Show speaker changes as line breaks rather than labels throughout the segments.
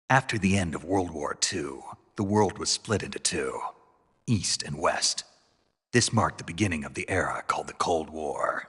After the end of World War II, the world was split into two, East and West. This marked the beginning of the era called the Cold War.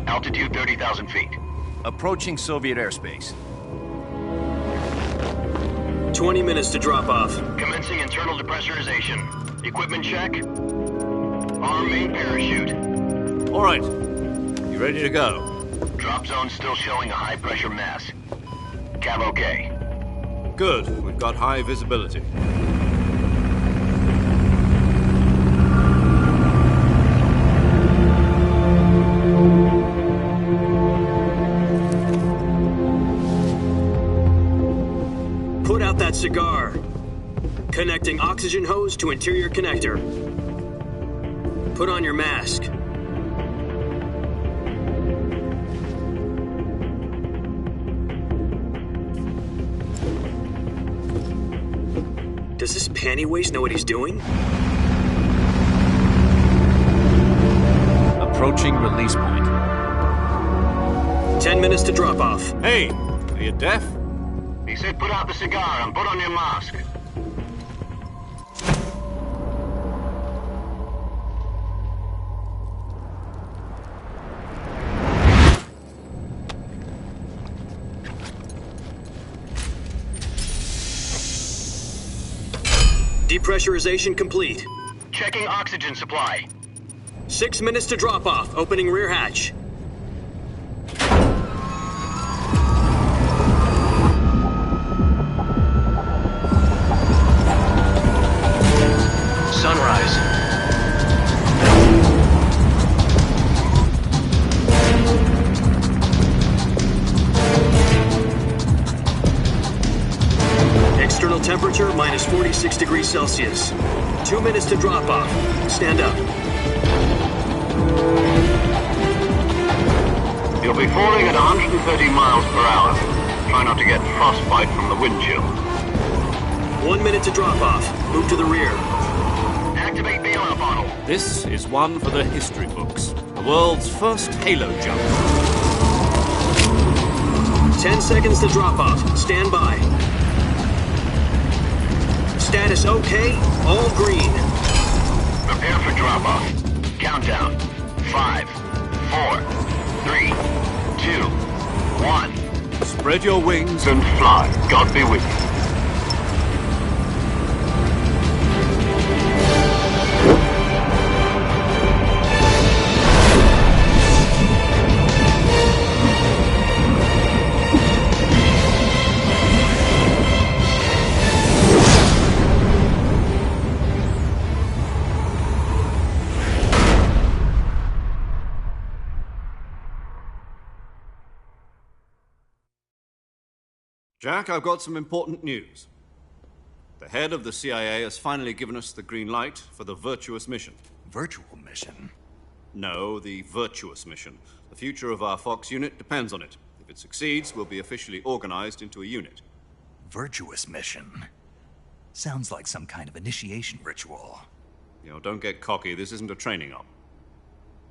Altitude 30,000 feet.
Approaching Soviet airspace.
20 minutes to drop off.
Commencing internal depressurization. Equipment check. Arm main parachute.
All right. You ready to go?
Drop zone still showing a high pressure mass. Cav okay.
Good. We've got high visibility.
Put out that cigar. Connecting oxygen hose to interior connector. Put on your mask. Does this panty waste know what he's doing?
Approaching release point.
10 minutes to drop off.
Hey, are you deaf?
He said put out the cigar and put on your mask.
Depressurization complete.
Checking oxygen supply.
6 minutes to drop off. Opening rear hatch.
Sunrise.
External temperature minus 46 degrees Celsius. 2 minutes to drop off. Stand up.
You'll be falling at 130 miles per hour. Try not to get frostbite from the wind chill.
1 minute to drop off. Move to the rear.
Activate bailout bottle.
This is one for the history books. The world's first halo jump.
10 seconds to drop off. Stand by. Status okay. All green.
Prepare for drop-off. Countdown. 5, 4, 3, 2, 1.
Spread your wings
And fly. God be with you.
Jack, I've got some important news. The head of the CIA has finally given us the green light for the Virtuous mission.
Virtual mission?
No, the Virtuous mission. The future of our Fox unit depends on it. If it succeeds, we'll be officially organized into a unit.
Virtuous mission? Sounds like some kind of initiation ritual.
You know, don't get cocky. This isn't a training op.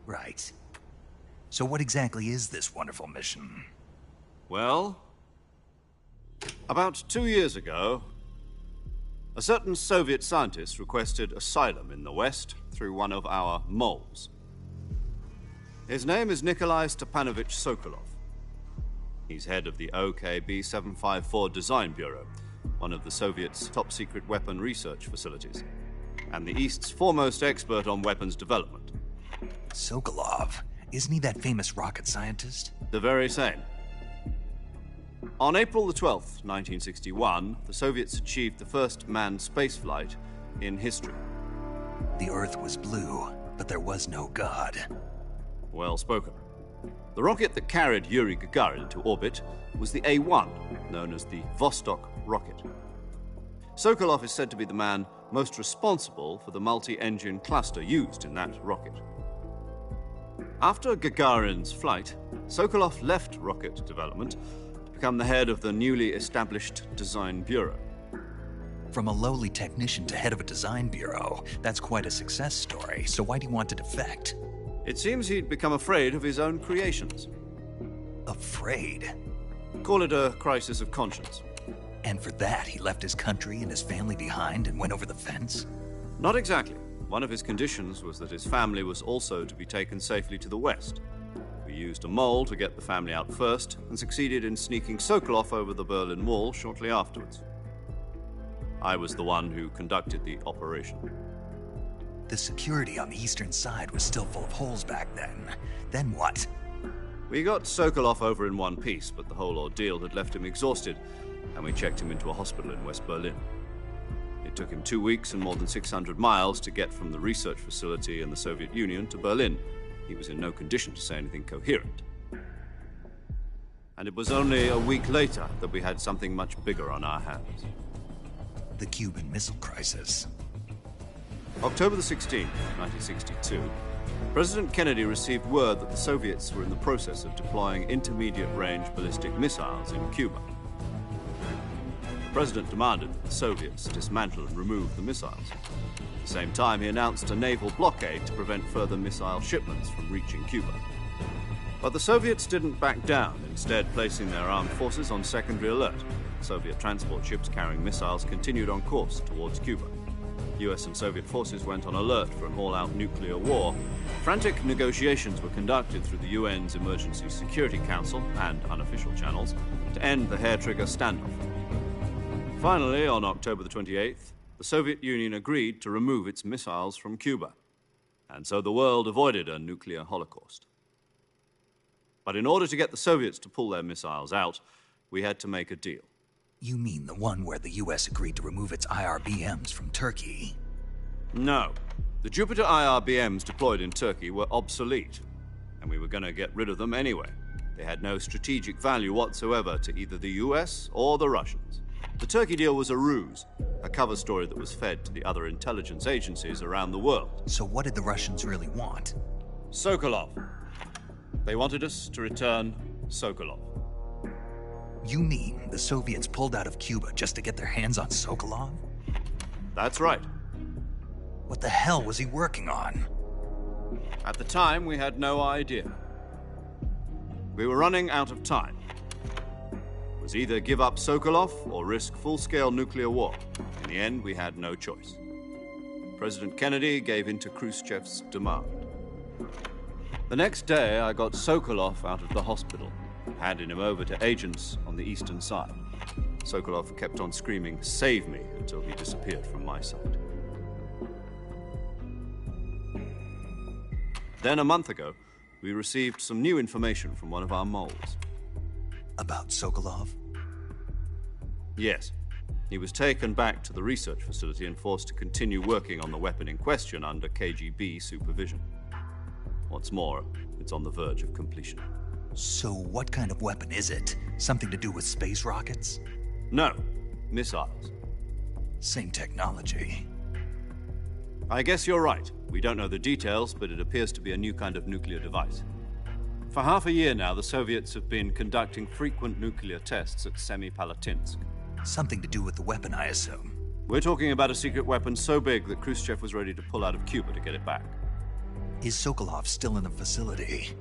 Right. So what exactly is this wonderful mission?
Well, about 2 years ago, a certain Soviet scientist requested asylum in the West through one of our moles. His name is Nikolai Stepanovich Sokolov. He's head of the OKB 754 Design Bureau, one of the Soviets' top-secret weapon research facilities, and the East's foremost expert on weapons development.
Sokolov? Isn't he that famous rocket scientist?
The very same. On April the 12th, 1961, the Soviets achieved the first manned spaceflight in history.
The Earth was blue, but there was no God.
Well spoken. The rocket that carried Yuri Gagarin into orbit was the A-1, known as the Vostok rocket. Sokolov is said to be the man most responsible for the multi-engine cluster used in that rocket. After Gagarin's flight, Sokolov left rocket development to become the head of the newly established Design Bureau.
From a lowly technician to head of a design bureau, that's quite a success story, so why'd he want to defect?
It seems he'd become afraid of his own creations.
Afraid?
Call it a crisis of conscience.
And for that, he left his country and his family behind and went over the fence?
Not exactly. One of his conditions was that his family was also to be taken safely to the west. We used a mole to get the family out first and succeeded in sneaking Sokolov over the Berlin Wall shortly afterwards. I was the one who conducted the operation.
The security on the eastern side was still full of holes back then. Then what?
We got Sokolov over in one piece, but the whole ordeal had left him exhausted, and we checked him into a hospital in West Berlin. It took him 2 weeks and more than 600 miles to get from the research facility in the Soviet Union to Berlin. He was in no condition to say anything coherent. And it was only a week later that we had something much bigger on our hands.
The Cuban Missile Crisis.
October the 16th, 1962, President Kennedy received word that the Soviets were in the process of deploying intermediate-range ballistic missiles in Cuba. The President demanded that the Soviets dismantle and remove the missiles. At the same time, he announced a naval blockade to prevent further missile shipments from reaching Cuba. But the Soviets didn't back down, instead placing their armed forces on secondary alert. Soviet transport ships carrying missiles continued on course towards Cuba. US and Soviet forces went on alert for an all-out nuclear war. Frantic negotiations were conducted through the UN's Emergency Security Council and unofficial channels to end the hair-trigger standoff. Finally, on October the 28th, the Soviet Union agreed to remove its missiles from Cuba, and so the world avoided a nuclear holocaust. But in order to get the Soviets to pull their missiles out, we had to make a deal.
You mean the one where the US agreed to remove its IRBMs from Turkey?
No. The Jupiter IRBMs deployed in Turkey were obsolete, and we were going to get rid of them anyway. They had no strategic value whatsoever to either the US or the Russians. The Turkey deal was a ruse, a cover story that was fed to the other intelligence agencies around the world.
So what did the Russians really want?
Sokolov. They wanted us to return Sokolov.
You mean the Soviets pulled out of Cuba just to get their hands on Sokolov?
That's right.
What the hell was he working on?
At the time, we had no idea. We were running out of time. It was either give up Sokolov or risk full-scale nuclear war. In the end, we had no choice. President Kennedy gave in to Khrushchev's demand. The next day, I got Sokolov out of the hospital, handing him over to agents on the eastern side. Sokolov kept on screaming, "Save me," until he disappeared from my sight. Then, a month ago, we received some new information from one of our moles.
About Sokolov?
Yes. He was taken back to the research facility and forced to continue working on the weapon in question under KGB supervision. What's more, it's on the verge of completion.
So what kind of weapon is it? Something to do with space rockets?
No, missiles.
Same technology.
I guess you're right. We don't know the details, but it appears to be a new kind of nuclear device. For half a year now, the Soviets have been conducting frequent nuclear tests at Semipalatinsk.
Something to do with the weapon, I assume.
We're talking about a secret weapon so big that Khrushchev was ready to pull out of Cuba to get it back.
Is Sokolov still in the facility?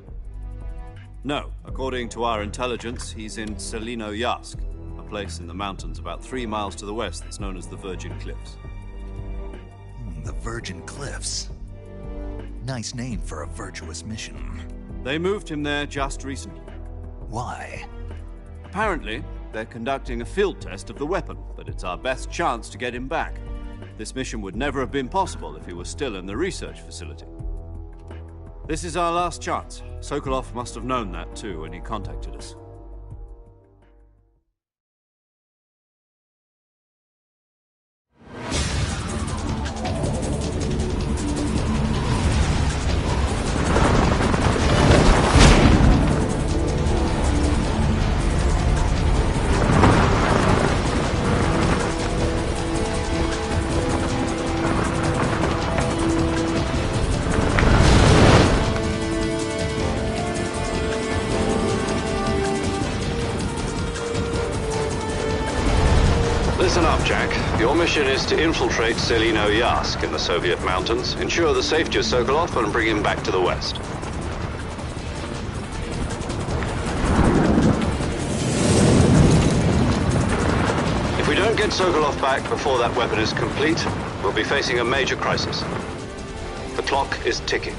No. According to our intelligence, he's in Selinoyarsk, a place in the mountains about 3 miles to the west that's known as the Virgin Cliffs.
The Virgin Cliffs. Nice name for a virtuous mission.
They moved him there just recently.
Why?
Apparently, they're conducting a field test of the weapon, but it's our best chance to get him back. This mission would never have been possible if he was still in the research facility. This is our last chance. Sokolov must have known that too when he contacted us. Your mission is to infiltrate Selino-Yask in the Soviet mountains, ensure the safety of Sokolov, and bring him back to the west. If we don't get Sokolov back before that weapon is complete, we'll be facing a major crisis. The clock is ticking.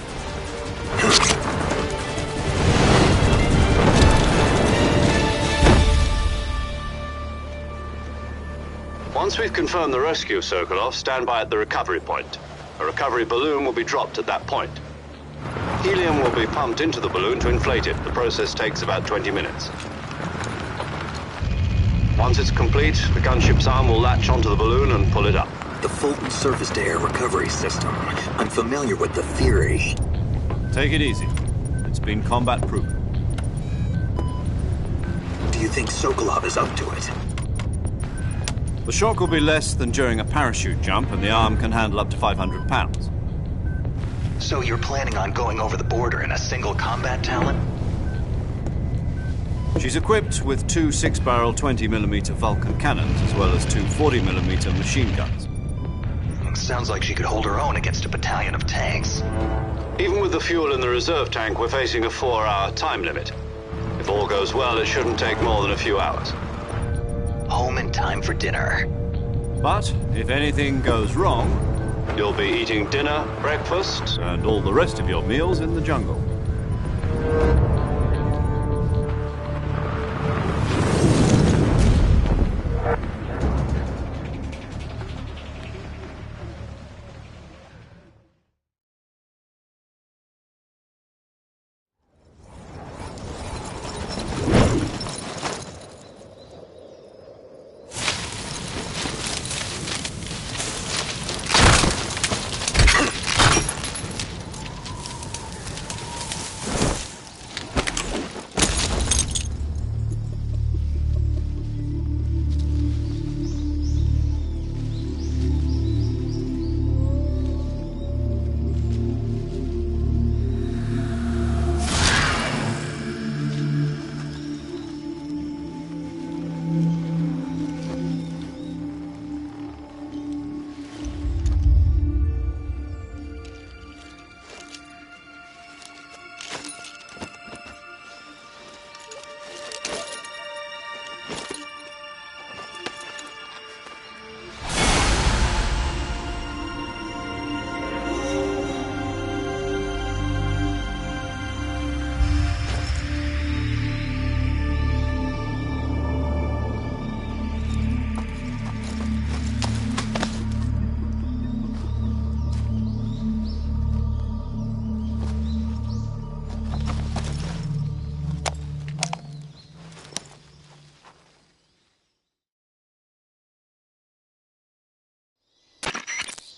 Once we've confirmed the rescue of Sokolov, stand by at the recovery point. A recovery balloon will be dropped at that point. Helium will be pumped into the balloon to inflate it. The process takes about 20 minutes. Once it's complete, the gunship's arm will latch onto the balloon and pull it up.
The Fulton surface-to-air recovery system. I'm familiar with the theory.
Take it easy. It's been combat-proven.
Do you think Sokolov is up to it?
The shock will be less than during a parachute jump, and the arm can handle up to 500 pounds.
So you're planning on going over the border in a single combat talent?
She's equipped with two 6-barrel 20mm Vulcan cannons, as well as two 40mm machine guns.
Sounds like she could hold her own against a battalion of tanks.
Even with the fuel in the reserve tank, we're facing a 4-hour time limit. If all goes well, it shouldn't take more than a few hours.
Home in time for dinner.
But if anything goes wrong, you'll be eating dinner, breakfast, and all the rest of your meals in the jungle.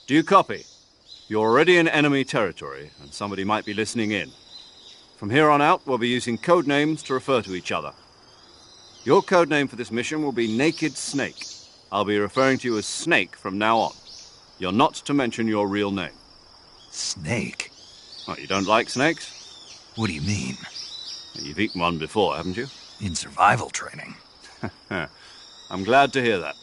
Do you copy? You're already in enemy territory, and somebody might be listening in. From here on out, we'll be using code names to refer to each other. Your code name for this mission will be Naked Snake. I'll be referring to you as Snake from now on. You're not to mention your real name.
Snake?
Oh, you don't like snakes?
What do you mean?
You've eaten one before, haven't you?
In survival training.
I'm glad to hear that.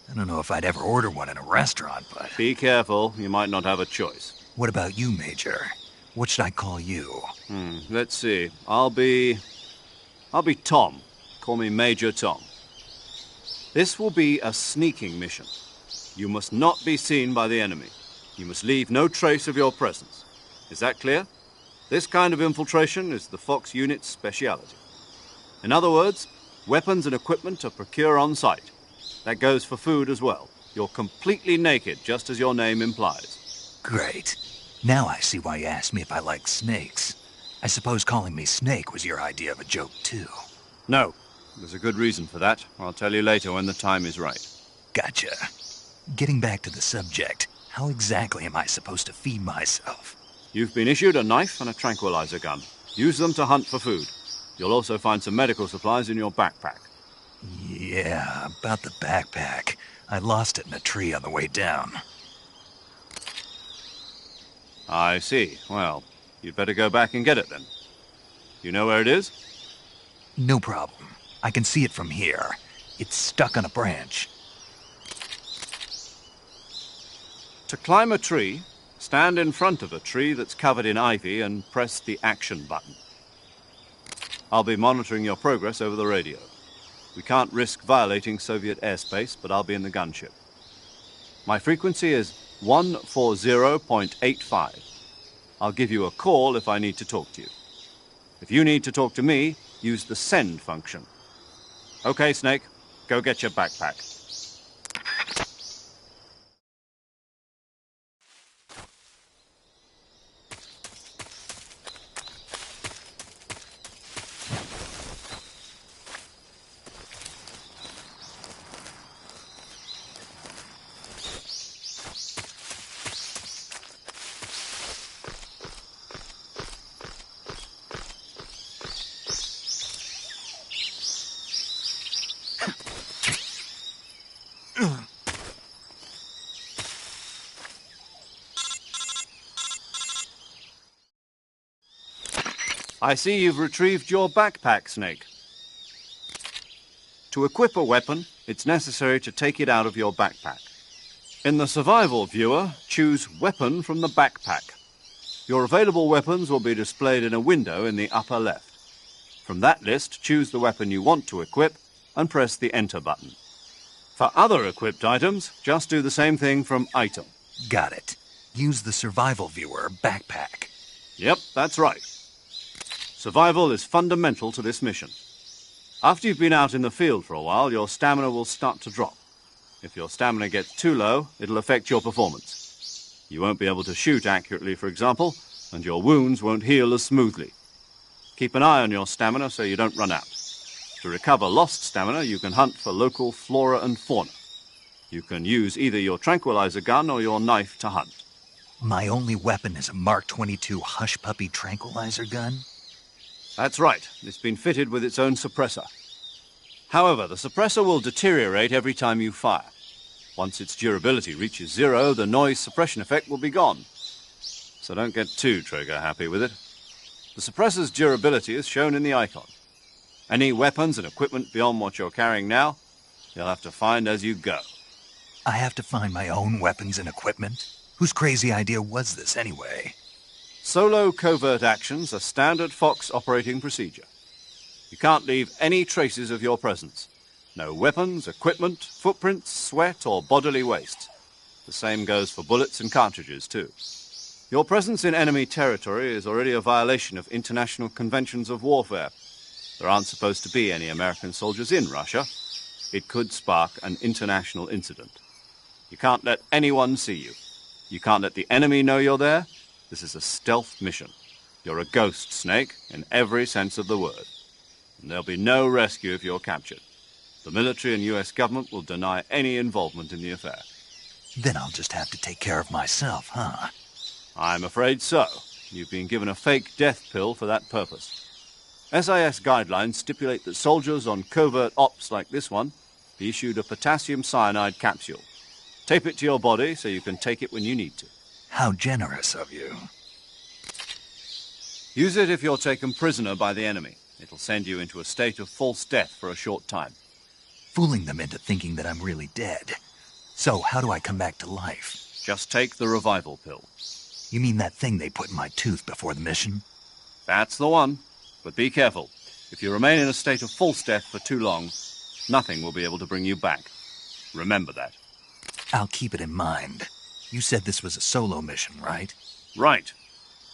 I don't know if I'd ever order one in a restaurant, but...
Be careful, you might not have a choice.
What about you, Major? What should I call you?
Let's see. I'll be Tom. Call me Major Tom. This will be a sneaking mission. You must not be seen by the enemy. You must leave no trace of your presence. Is that clear? This kind of infiltration is the Fox unit's speciality. In other words, weapons and equipment are procured on site. That goes for food as well. You're completely naked, just as your name implies.
Great. Now I see why you asked me if I like snakes. I suppose calling me Snake was your idea of a joke, too.
No. There's a good reason for that. I'll tell you later when the time is right.
Gotcha. Getting back to the subject, how exactly am I supposed to feed myself?
You've been issued a knife and a tranquilizer gun. Use them to hunt for food. You'll also find some medical supplies in your backpack.
Yeah, about the backpack. I lost it in a tree on the way down.
I see. Well, you'd better go back and get it then. You know where it is?
No problem. I can see it from here. It's stuck on a branch.
To climb a tree, stand in front of a tree that's covered in ivy and press the action button. I'll be monitoring your progress over the radio. We can't risk violating Soviet airspace, but I'll be in the gunship. My frequency is 140.85. I'll give you a call if I need to talk to you. If you need to talk to me, use the send function. Okay, Snake, go get your backpack. I see you've retrieved your backpack, Snake. To equip a weapon, it's necessary to take it out of your backpack. In the survival viewer, choose Weapon from the backpack. Your available weapons will be displayed in a window in the upper left. From that list, choose the weapon you want to equip and press the Enter button. For other equipped items, just do the same thing from Item.
Got it. Use the survival viewer backpack.
Yep, that's right. Survival is fundamental to this mission. After you've been out in the field for a while, your stamina will start to drop. If your stamina gets too low, it'll affect your performance. You won't be able to shoot accurately, for example, and your wounds won't heal as smoothly. Keep an eye on your stamina so you don't run out. To recover lost stamina, you can hunt for local flora and fauna. You can use either your tranquilizer gun or your knife to hunt.
My only weapon is a Mark 22 Hush Puppy tranquilizer gun?
That's right. It's been fitted with its own suppressor. However, the suppressor will deteriorate every time you fire. Once its durability reaches 0, the noise suppression effect will be gone. So don't get too trigger-happy with it. The suppressor's durability is shown in the icon. Any weapons and equipment beyond what you're carrying now, you'll have to find as you go.
I have to find my own weapons and equipment? Whose crazy idea was this, anyway?
Solo covert actions are standard Fox operating procedure. You can't leave any traces of your presence. No weapons, equipment, footprints, sweat, or bodily waste. The same goes for bullets and cartridges, too. Your presence in enemy territory is already a violation of international conventions of warfare. There aren't supposed to be any American soldiers in Russia. It could spark an international incident. You can't let anyone see you. You can't let the enemy know you're there. This is a stealth mission. You're a ghost, Snake, in every sense of the word. And there'll be no rescue if you're captured. The military and U.S. government will deny any involvement in the affair.
Then I'll just have to take care of myself, huh?
I'm afraid so. You've been given a fake death pill for that purpose. SIS guidelines stipulate that soldiers on covert ops like this one be issued a potassium cyanide capsule. Tape it to your body so you can take it when you need to.
How generous of you.
Use it if you're taken prisoner by the enemy. It'll send you into a state of false death for a short time.
Fooling them into thinking that I'm really dead. So how do I come back to life?
Just take the revival pill.
You mean that thing they put in my tooth before the mission?
That's the one. But be careful. If you remain in a state of false death for too long, nothing will be able to bring you back. Remember that.
I'll keep it in mind. You said this was a solo mission, right?
Right.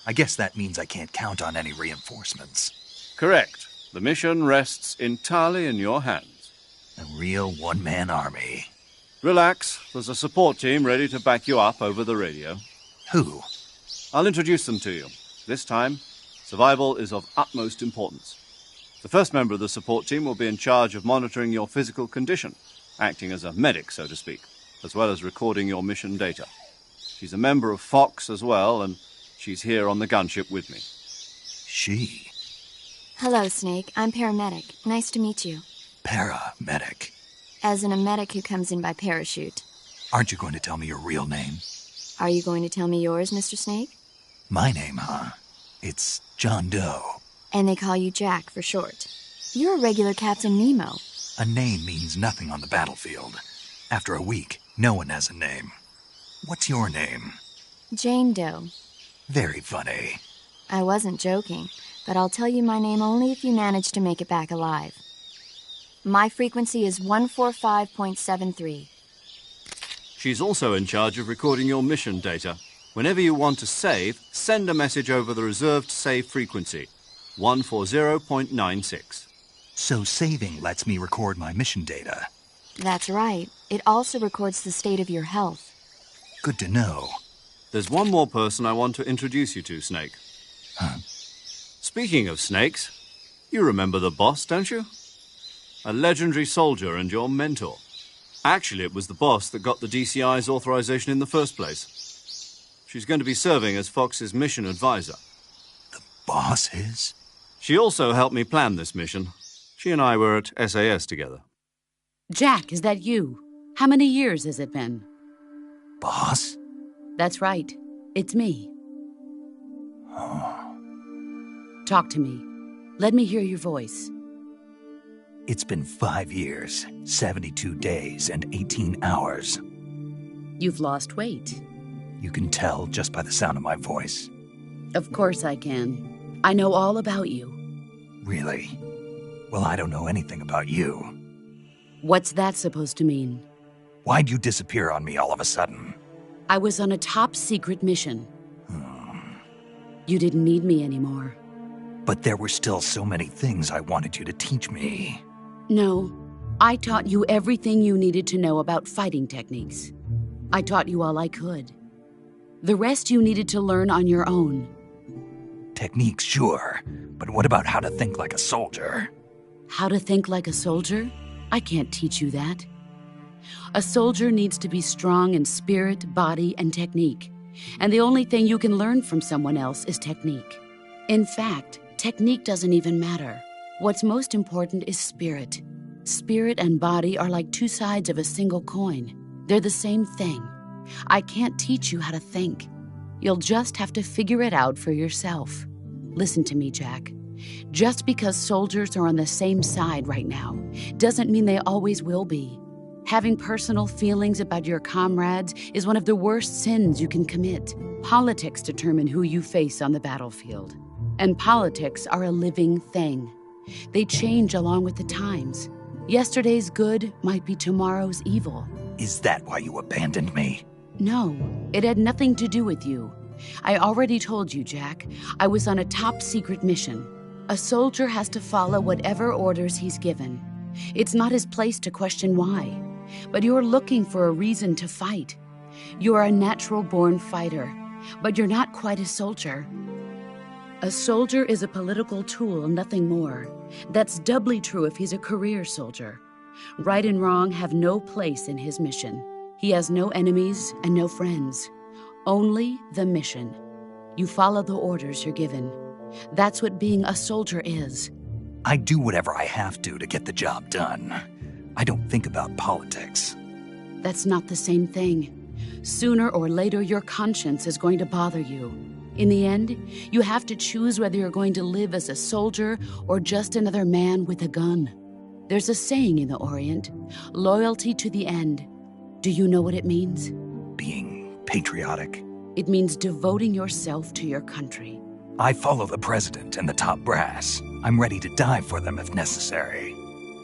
I guess that means I can't count on any reinforcements.
Correct. The mission rests entirely in your hands.
A real one-man army.
Relax. There's a support team ready to back you up over the radio.
Who?
I'll introduce them to you. This time, survival is of utmost importance. The first member of the support team will be in charge of monitoring your physical condition, acting as a medic, so to speak, as well as recording your mission data. She's a member of Fox as well, and she's here on the gunship with me.
She?
Hello, Snake. I'm paramedic. Nice to meet you.
Paramedic.
As in a medic who comes in by parachute.
Aren't you going to tell me your real name?
Are you going to tell me yours, Mr. Snake?
My name, huh? It's John Doe.
And they call you Jack for short. You're a regular Captain Nemo.
A name means nothing on the battlefield. After a week, no one has a name. What's your name?
Jane Doe.
Very funny.
I wasn't joking, but I'll tell you my name only if you manage to make it back alive. My frequency is 145.73.
She's also in charge of recording your mission data. Whenever you want to save, send a message over the reserved save frequency, 140.96.
So saving lets me record my mission data.
That's right. It also records the state of your health.
Good to know.
There's one more person I want to introduce you to, Snake.
Huh?
Speaking of snakes, you remember the boss, don't you? A legendary soldier and your mentor. Actually, it was the boss that got the DCI's authorization in the first place. She's going to be serving as Fox's mission advisor.
The boss is?
She also helped me plan this mission. She and I were at SAS together.
Jack, is that you? How many years has it been?
Boss?
That's right. It's me.
Oh.
Talk to me. Let me hear your voice.
It's been 5 years, 72 days, and 18 hours.
You've lost weight.
You can tell just by the sound of my voice.
Of course I can. I know all about you.
Really? Well, I don't know anything about you.
What's that supposed to mean?
Why'd you disappear on me all of a sudden?
I was on a top-secret mission. You didn't need me anymore.
But there were still so many things I wanted you to teach me.
No, I taught you everything you needed to know about fighting techniques. I taught you all I could. The rest you needed to learn on your own.
Techniques, sure. But what about how to think like a soldier?
How to think like a soldier? I can't teach you that. A soldier needs to be strong in spirit, body, and technique. And the only thing you can learn from someone else is technique. In fact, technique doesn't even matter. What's most important is spirit. Spirit and body are like two sides of a single coin. They're the same thing. I can't teach you how to think. You'll just have to figure it out for yourself. Listen to me, Jack. Just because soldiers are on the same side right now doesn't mean they always will be. Having personal feelings about your comrades is one of the worst sins you can commit. Politics determine who you face on the battlefield. And politics are a living thing. They change along with the times. Yesterday's good might be tomorrow's evil.
Is that why you abandoned me?
No, it had nothing to do with you. I already told you, Jack. I was on a top-secret mission. A soldier has to follow whatever orders he's given. It's not his place to question why. But you're looking for a reason to fight. You're a natural-born fighter, but you're not quite a soldier. A soldier is a political tool, nothing more. That's doubly true if he's a career soldier. Right and wrong have no place in his mission. He has no enemies and no friends. Only the mission. You follow the orders you're given. That's what being a soldier is.
I do whatever I have to get the job done. I don't think about politics.
That's not the same thing. Sooner or later, your conscience is going to bother you. In the end, you have to choose whether you're going to live as a soldier or just another man with a gun. There's a saying in the Orient, loyalty to the end. Do you know what it means?
Being patriotic.
It means devoting yourself to your country.
I follow the president and the top brass. I'm ready to die for them if necessary.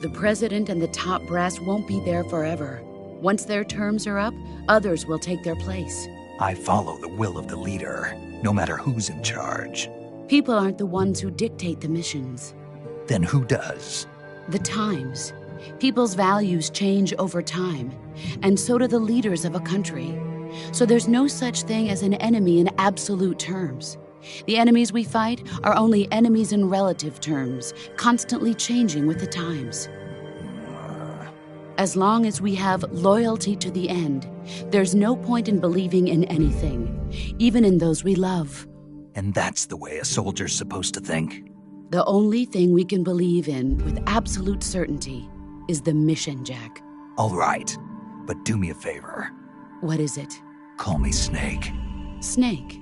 The president and the top brass won't be there forever. Once their terms are up, others will take their place.
I follow the will of the leader, no matter who's in charge.
People aren't the ones who dictate the missions.
Then who does?
The times. People's values change over time, and so do the leaders of a country. So there's no such thing as an enemy in absolute terms. The enemies we fight are only enemies in relative terms, constantly changing with the times. As long as we have loyalty to the end, there's no point in believing in anything, even in those we love.
And that's the way a soldier's supposed to think?
The only thing we can believe in with absolute certainty is the mission, Jack.
All right, but do me a favor.
What is it?
Call me Snake.
Snake.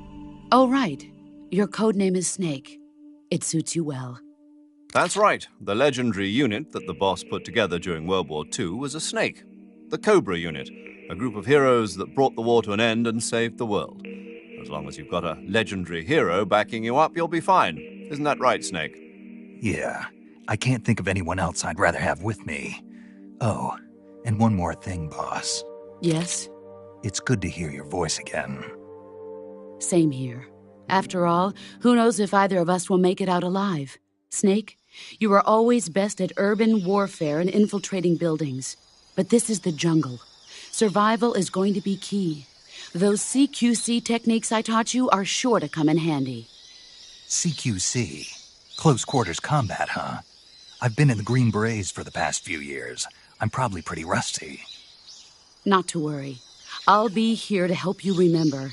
Oh, right. Your codename is Snake. It suits you well.
That's right. The legendary unit that the boss put together during World War II was a snake. The Cobra unit. A group of heroes that brought the war to an end and saved the world. As long as you've got a legendary hero backing you up, you'll be fine. Isn't that right, Snake?
Yeah, I can't think of anyone else I'd rather have with me. Oh, and one more thing, boss.
Yes?
It's good to hear your voice again.
Same here. After all, who knows if either of us will make it out alive? Snake, you are always best at urban warfare and infiltrating buildings. But this is the jungle. Survival is going to be key. Those CQC techniques I taught you are sure to come in handy.
CQC? Close quarters combat, huh? I've been in the Green Berets for the past few years. I'm probably pretty rusty.
Not to worry. I'll be here to help you remember.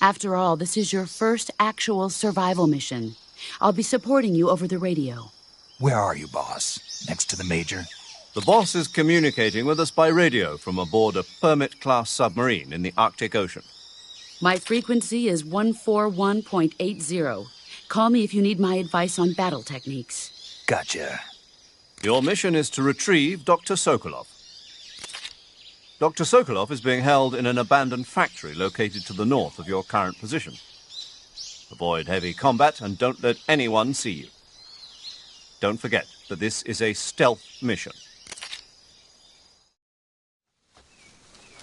After all, this is your first actual survival mission. I'll be supporting you over the radio.
Where are you, boss? Next to the Major?
The boss is communicating with us by radio from aboard a Permit-class submarine in the Arctic Ocean.
My frequency is 141.80. Call me if you need my advice on battle techniques.
Gotcha.
Your mission is to retrieve Dr. Sokolov. Dr. Sokolov is being held in an abandoned factory located to the north of your current position. Avoid heavy combat and don't let anyone see you. Don't forget that this is a stealth mission.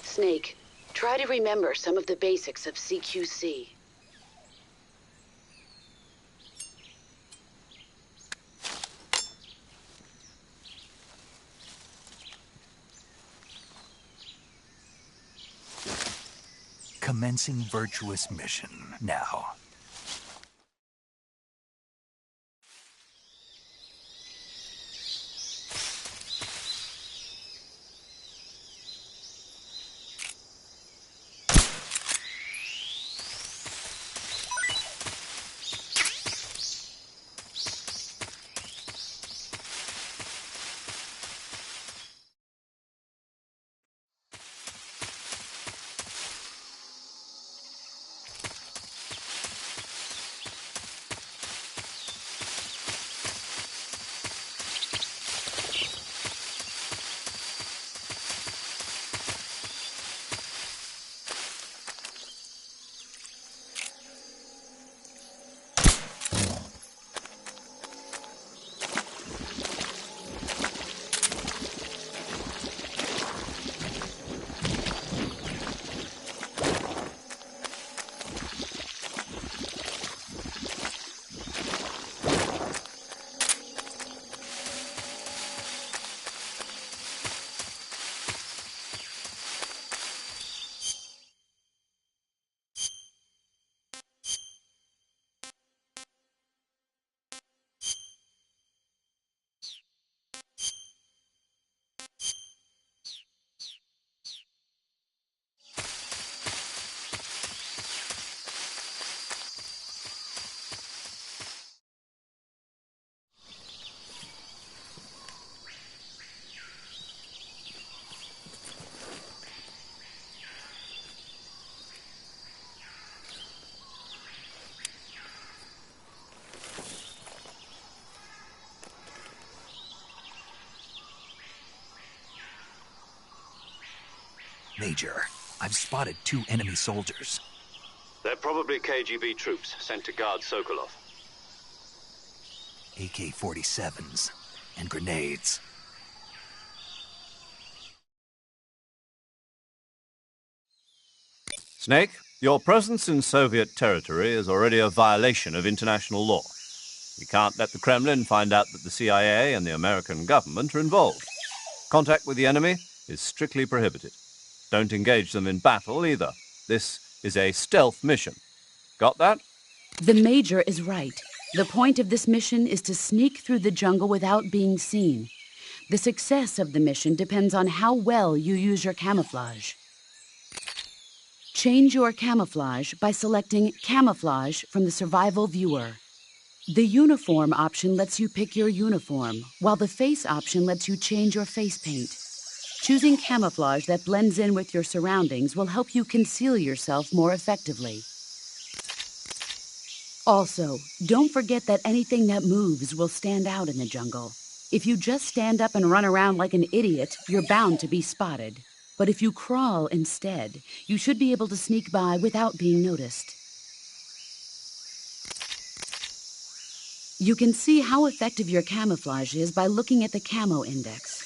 Snake, try to remember some of the basics of CQC.
Commencing Virtuous mission now. Major, I've spotted 2 enemy soldiers.
They're probably KGB troops sent to guard Sokolov.
AK-47s and grenades.
Snake, your presence in Soviet territory is already a violation of international law. You can't let the Kremlin find out that the CIA and the American government are involved. Contact with the enemy is strictly prohibited. Don't engage them in battle either. This is a stealth mission. Got that?
The Major is right. The point of this mission is to sneak through the jungle without being seen. The success of the mission depends on how well you use your camouflage. Change your camouflage by selecting Camouflage from the Survival Viewer. The Uniform option lets you pick your uniform, while the Face option lets you change your face paint. Choosing camouflage that blends in with your surroundings will help you conceal yourself more effectively. Also, don't forget that anything that moves will stand out in the jungle. If you just stand up and run around like an idiot, you're bound to be spotted. But if you crawl instead, you should be able to sneak by without being noticed. You can see how effective your camouflage is by looking at the camo index.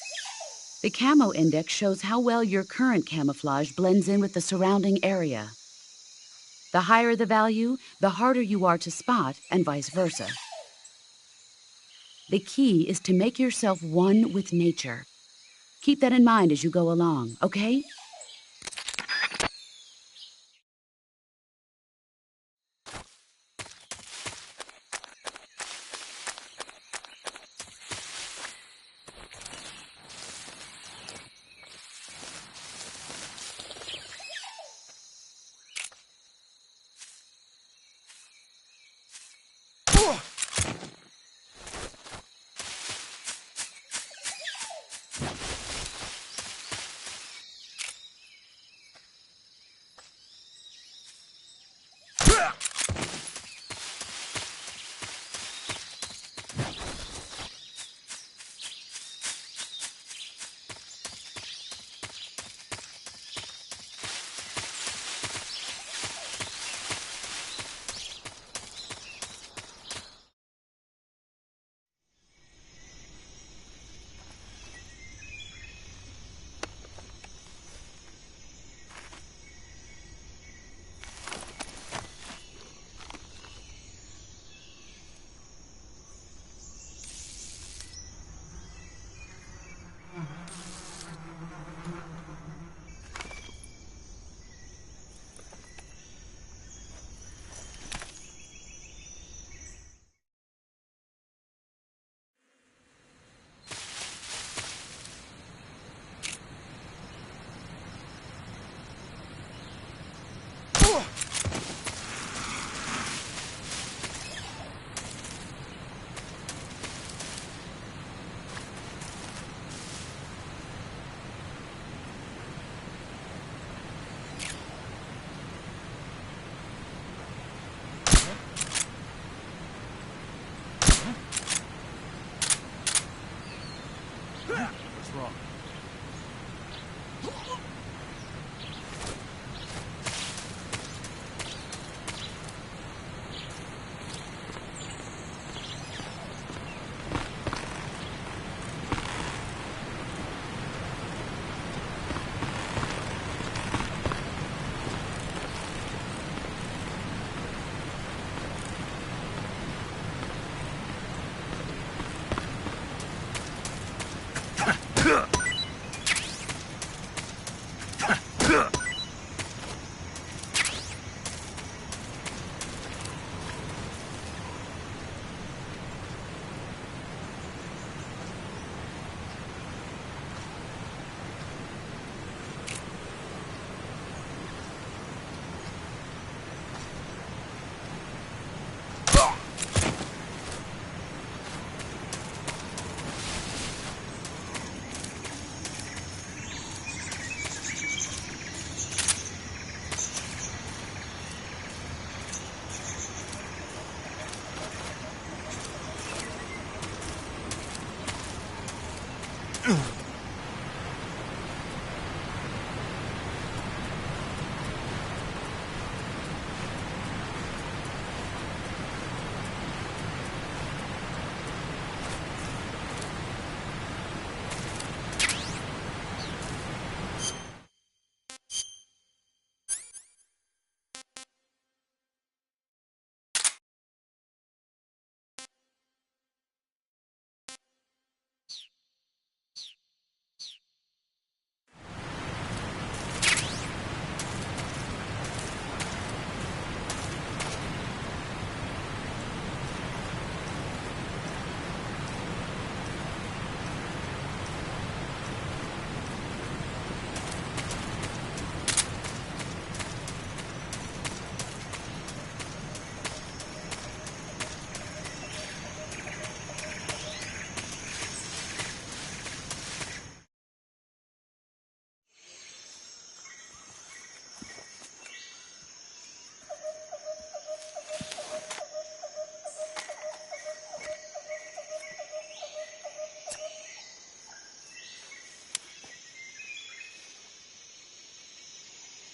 The camo index shows how well your current camouflage blends in with the surrounding area. The higher the value, the harder you are to spot, and vice versa. The key is to make yourself one with nature. Keep that in mind as you go along, okay?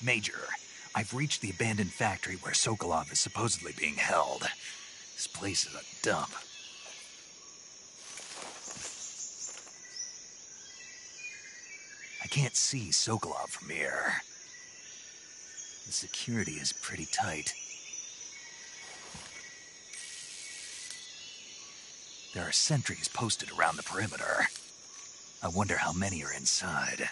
Major, I've reached the abandoned factory where Sokolov is supposedly being held. This place is a dump. I can't see Sokolov from here. The security is pretty tight. There are sentries posted around the perimeter. I wonder how many are inside.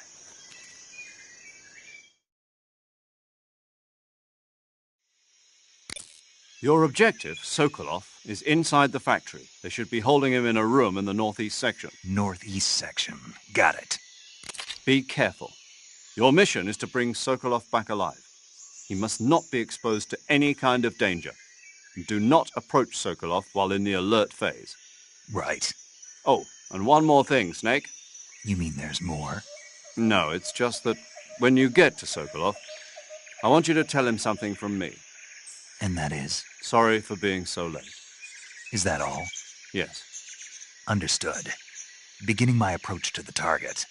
Your objective, Sokolov, is inside the factory. They should be holding him in a room in the northeast section.
Northeast section. Got it.
Be careful. Your mission is to bring Sokolov back alive. He must not be exposed to any kind of danger. And do not approach Sokolov while in the alert phase.
Right.
Oh, and one more thing, Snake.
You mean there's more?
No, it's just that when you get to Sokolov, I want you to tell him something from me.
And that is?
Sorry for being so late.
Is that all?
Yes.
Understood. Beginning my approach to the target.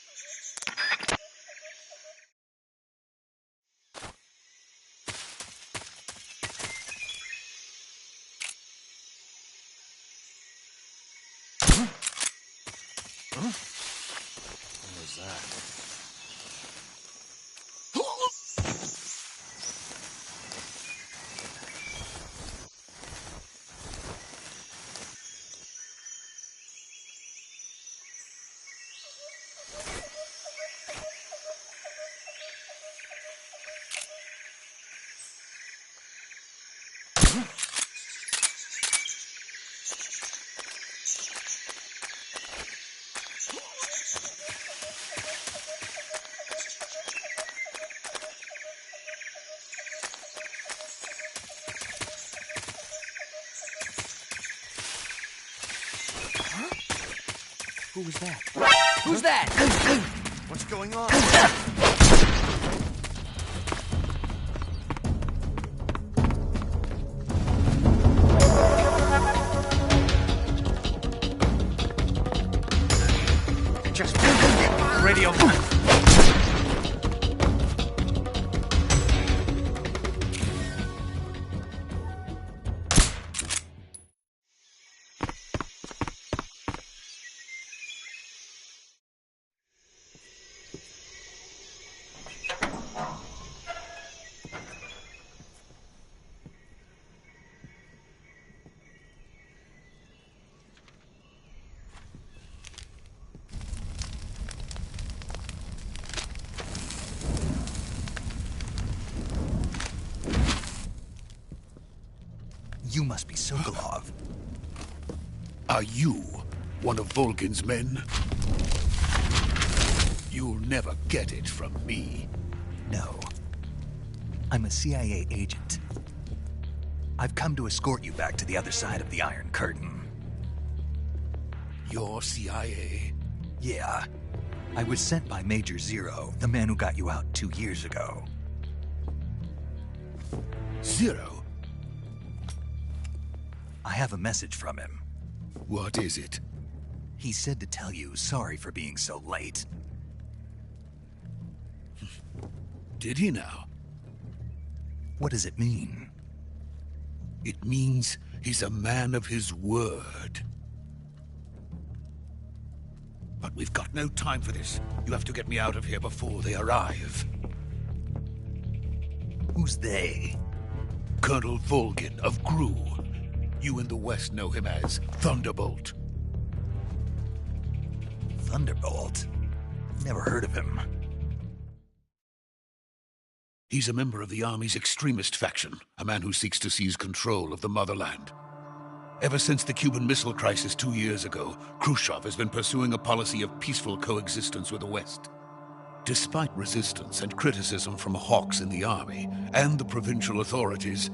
Who was that?
Who's that?
What's going on?
Just radio.
You must be Sokolov.
Are you one of Volgin's men? You'll never get it from me.
No. I'm a CIA agent. I've come to escort you back to the other side of the Iron Curtain.
You're CIA?
Yeah. I was sent by Major Zero, the man who got you out 2 years ago.
Zero?
I have a message from him.
What is it?
He said to tell you sorry for being so late.
Did he now?
What does it mean?
It means he's a man of his word. But we've got no time for this. You have to get me out of here before they arrive.
Who's they?
Colonel Volgin of GRU. You in the West know him as Thunderbolt.
Thunderbolt? Never heard of him.
He's a member of the Army's extremist faction, a man who seeks to seize control of the motherland. Ever since the Cuban Missile Crisis 2 years ago, Khrushchev has been pursuing a policy of peaceful coexistence with the West. Despite resistance and criticism from hawks in the Army and the provincial authorities,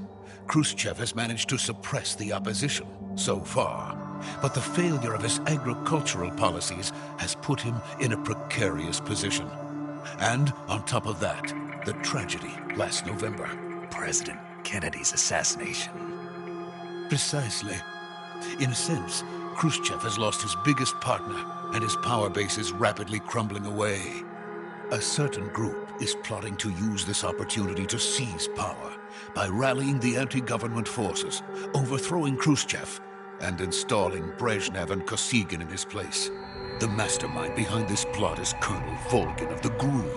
Khrushchev has managed to suppress the opposition so far. But the failure of his agricultural policies has put him in a precarious position. And on top of that, the tragedy last November.
President Kennedy's assassination.
Precisely. In a sense, Khrushchev has lost his biggest partner, and his power base is rapidly crumbling away. A certain group is plotting to use this opportunity to seize power by rallying the anti-government forces, overthrowing Khrushchev, and installing Brezhnev and Kosygin in his place. The mastermind behind this plot is Colonel Volgin of the GRU.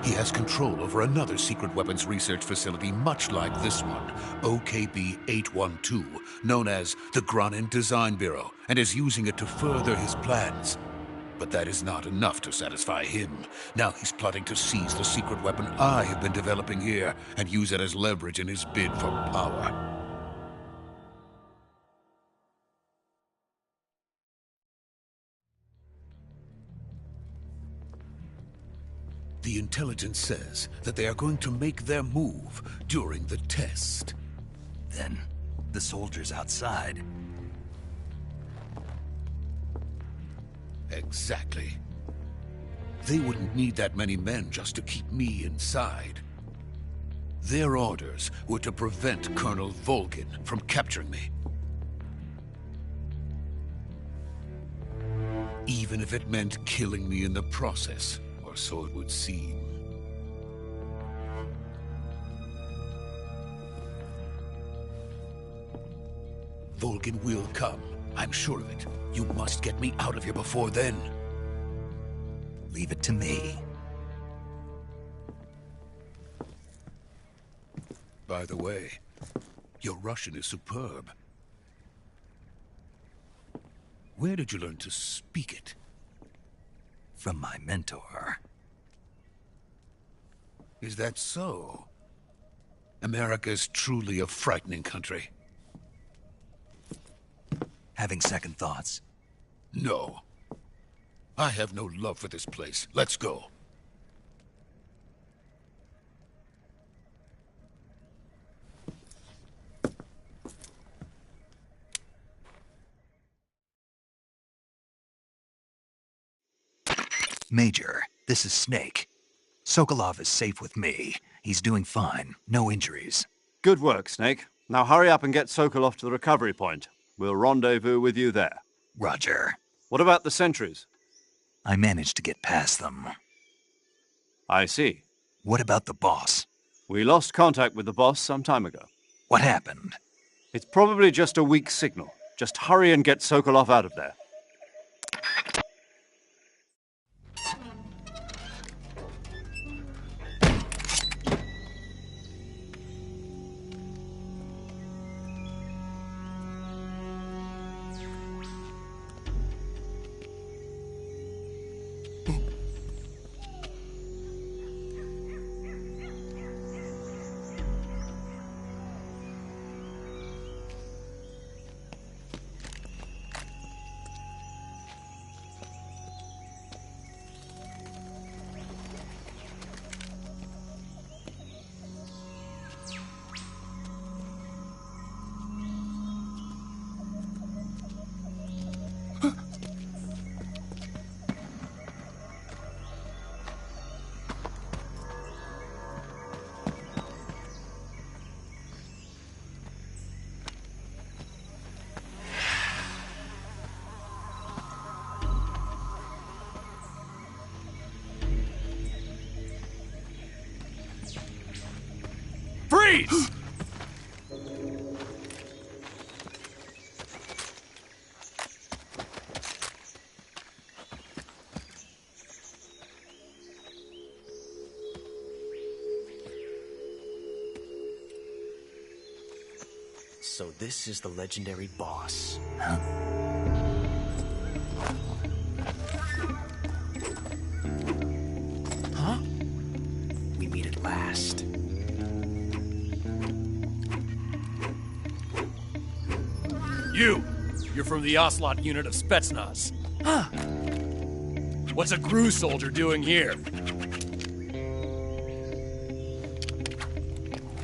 He has control over another secret weapons research facility much like this one, OKB-812, known as the Granin Design Bureau, and is using it to further his plans. But that is not enough to satisfy him. Now he's plotting to seize the secret weapon I have been developing here and use it as leverage in his bid for power. The intelligence says that they are going to make their move during the test.
Then, the soldiers outside.
Exactly. They wouldn't need that many men just to keep me inside. Their orders were to prevent Colonel Volgin from capturing me. Even if it meant killing me in the process. So it would seem. Volgin will come. I'm sure of it. You must get me out of here before then.
Leave it to me.
By the way, your Russian is superb. Where did you learn to speak it?
From my mentor.
Is that so? America is truly a frightening country.
Having second thoughts?
No. I have no love for this place. Let's go.
Major, this is Snake. Sokolov is safe with me. He's doing fine. No injuries.
Good work, Snake. Now hurry up and get Sokolov to the recovery point. We'll rendezvous with you there.
Roger.
What about the sentries?
I managed to get past them.
I see.
What about the boss?
We lost contact with the boss some time ago.
What happened?
It's probably just a weak signal. Just hurry and get Sokolov out of there.
Freeze!
So this is the legendary boss.
Huh?
Huh? We meet at last.
You're from the Ocelot unit of Spetsnaz. Huh. What's a GRU soldier doing here?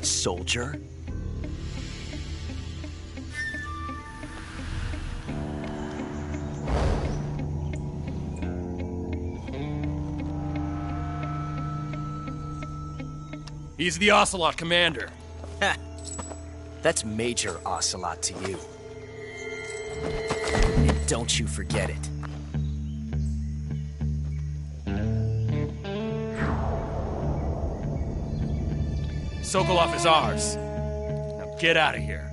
Soldier?
He's the Ocelot commander.
Ha! That's Major Ocelot to you. And don't you forget it.
Sokolov is ours. Now get out of here.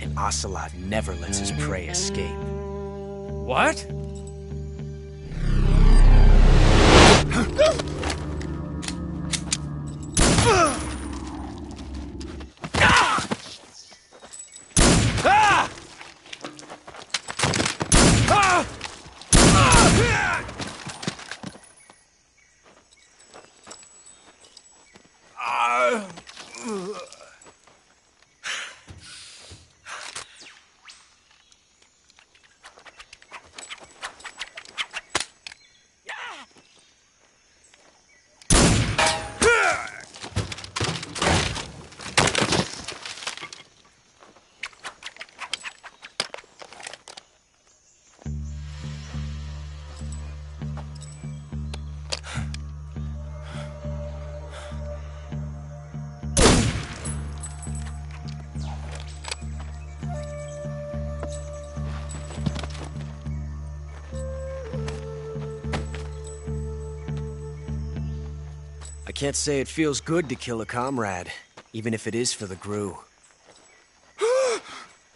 And Ocelot never lets his prey escape.
What?
I can't say it feels good to kill a comrade, even if it is for the Gru.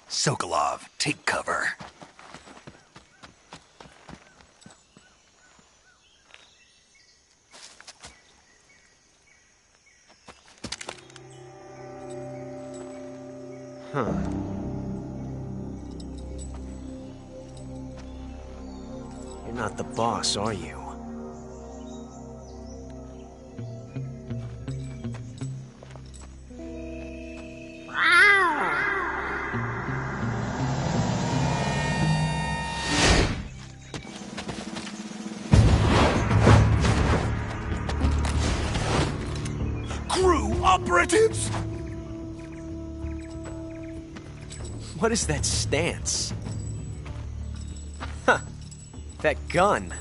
Sokolov, take cover.
Huh. You're not the boss, are you?
Crew operatives!
What is that stance? Huh. That gun.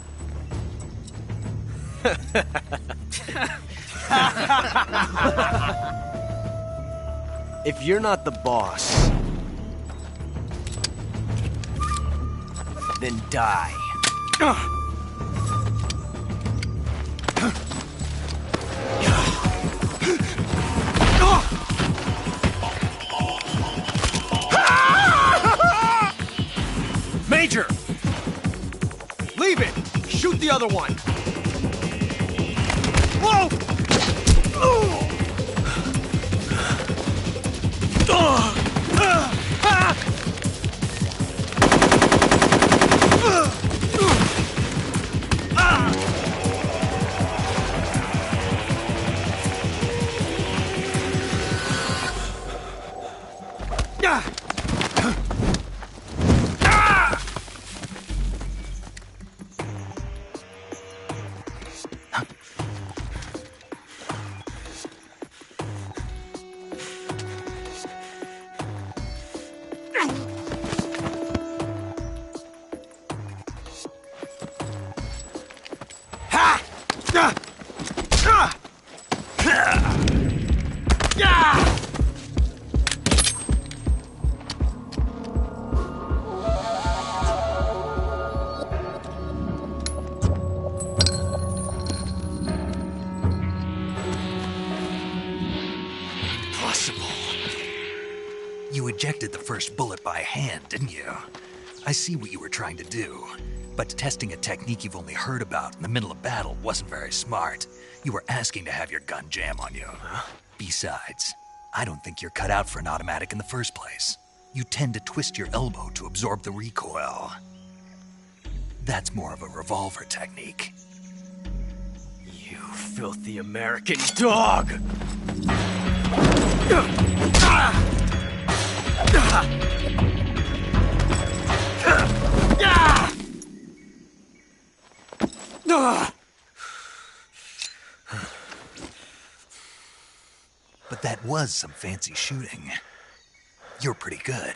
If you're not the boss, then die.
Major! Leave it! Shoot the other one! Whoa!
You ejected the first bullet by hand, didn't you? I see what you were trying to do, but testing a technique you've only heard about in the middle of battle wasn't very smart. You were asking to have your gun jam on you. Besides, I don't think you're cut out for an automatic in the first place. You tend to twist your elbow to absorb the recoil. That's more of a revolver technique.
You filthy American dog!
But that was some fancy shooting. You're pretty good.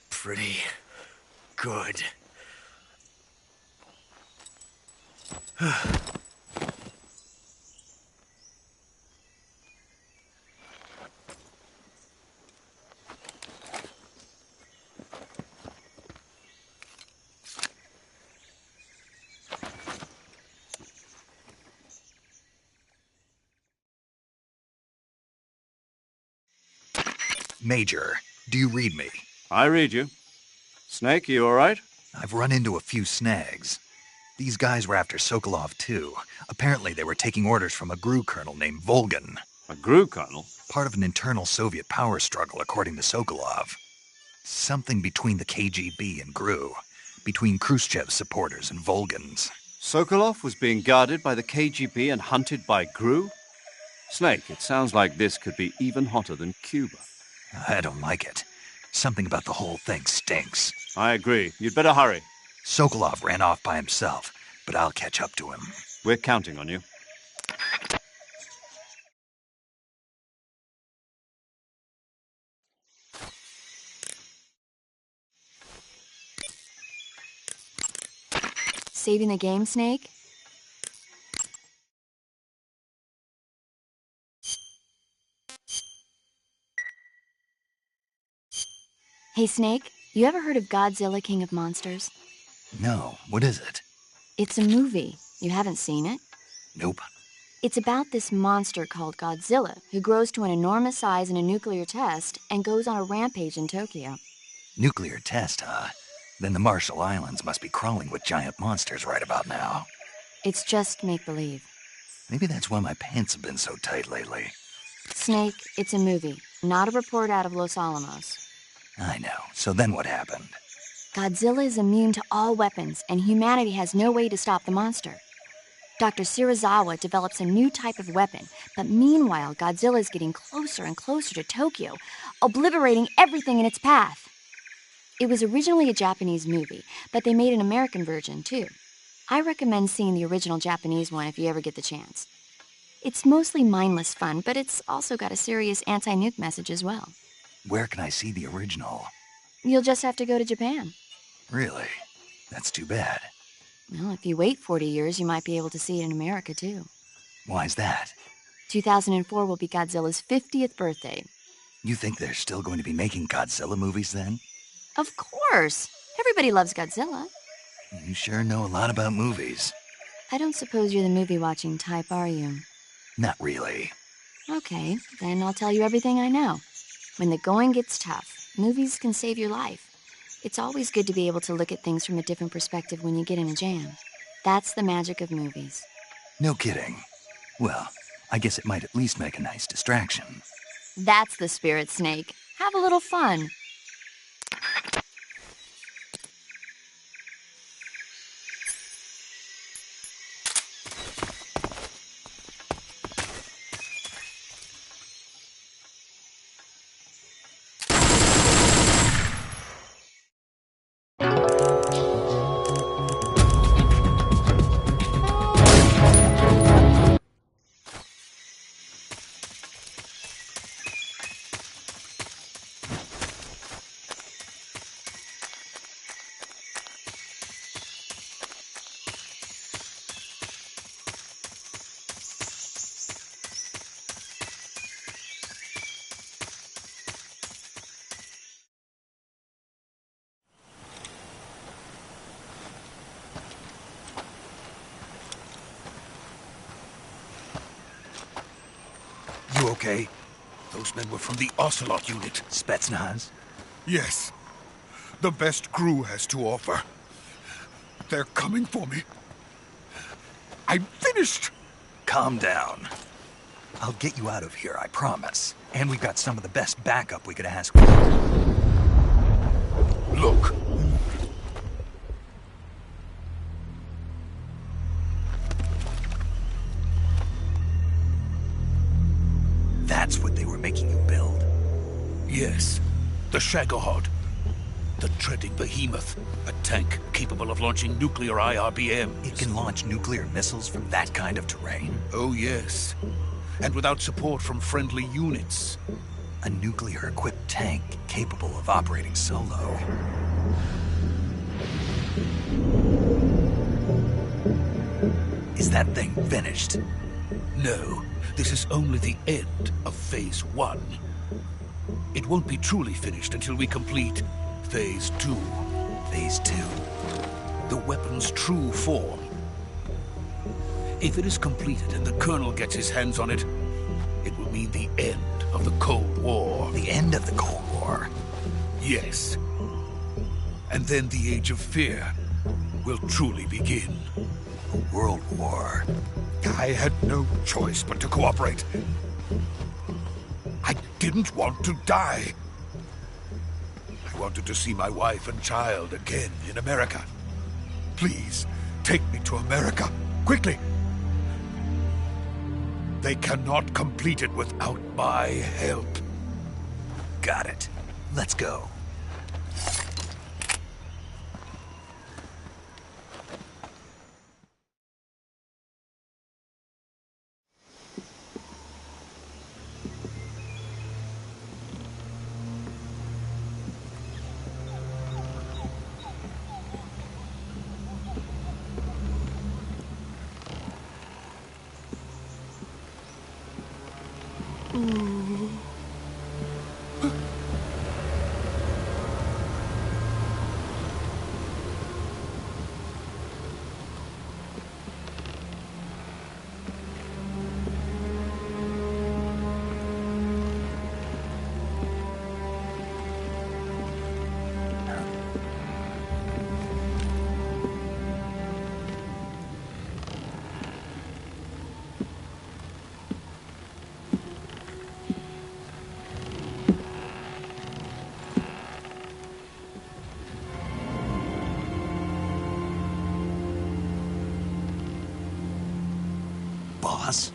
Pretty good.
Major, do you read me?
I read you. Snake, you all right?
I've run into a few snags. These guys were after Sokolov, too. Apparently they were taking orders from a GRU colonel named Volgan.
A GRU colonel?
Part of an internal Soviet power struggle, according to Sokolov. Something between the KGB and GRU. Between Khrushchev's supporters and Volgan's.
Sokolov was being guarded by the KGB and hunted by GRU? Snake, it sounds like this could be even hotter than Cuba.
I don't like it. Something about the whole thing stinks.
I agree. You'd better hurry.
Sokolov ran off by himself, but I'll catch up to him.
We're counting on you.
Saving the game, Snake? Hey, Snake, you ever heard of Godzilla, King of Monsters?
No, what is it?
It's a movie. You haven't seen it?
Nope.
It's about this monster called Godzilla, who grows to an enormous size in a nuclear test and goes on a rampage in Tokyo.
Nuclear test, huh? Then the Marshall Islands must be crawling with giant monsters right about now.
It's just make-believe.
Maybe that's why my pants have been so tight lately.
Snake, it's a movie, not a report out of Los Alamos.
I know. So then what happened?
Godzilla is immune to all weapons, and humanity has no way to stop the monster. Dr. Shirazawa develops a new type of weapon, but meanwhile, Godzilla is getting closer and closer to Tokyo, obliterating everything in its path. It was originally a Japanese movie, but they made an American version, too. I recommend seeing the original Japanese one if you ever get the chance. It's mostly mindless fun, but it's also got a serious anti-nuke message as well.
Where can I see the original?
You'll just have to go to Japan.
Really? That's too bad.
Well, if you wait 40 years, you might be able to see it in America, too.
Why's that?
2004 will be Godzilla's 50th birthday.
You think they're still going to be making Godzilla movies then?
Of course! Everybody loves Godzilla.
You sure know a lot about movies.
I don't suppose you're the movie-watching type, are you?
Not really.
Okay, then I'll tell you everything I know. When the going gets tough, movies can save your life. It's always good to be able to look at things from a different perspective when you get in a jam. That's the magic of movies.
No kidding. Well, I guess it might at least make a nice distraction.
That's the spirit, Snake. Have a little fun.
You okay?
Those men were from the Ocelot unit.
Spetsnaz?
Yes. The best GRU has to offer. They're coming for me. I'm finished!
Calm down. I'll get you out of here, I promise. And we've got some of the best backup we could ask for.
Look.
That's what they were making you build?
Yes. The Shagohod. The treading behemoth. A tank capable of launching nuclear IRBMs.
It can launch nuclear missiles from that kind of terrain?
Oh, yes. And without support from friendly units.
A nuclear-equipped tank capable of operating solo. Is that thing finished?
No. This is only the end of Phase 1. It won't be truly finished until we complete Phase 2.
Phase 2?
The weapon's true form. If it is completed and the Colonel gets his hands on it, it will mean the end of the Cold War.
The end of the the Cold War.
Yes. And then the Age of Fear will truly begin.
A world war.
I had no choice but to cooperate. I didn't want to die. I wanted to see my wife and child again in America. Please, take me to America, quickly. They cannot complete it without my help.
Got it. Let's go. Boss?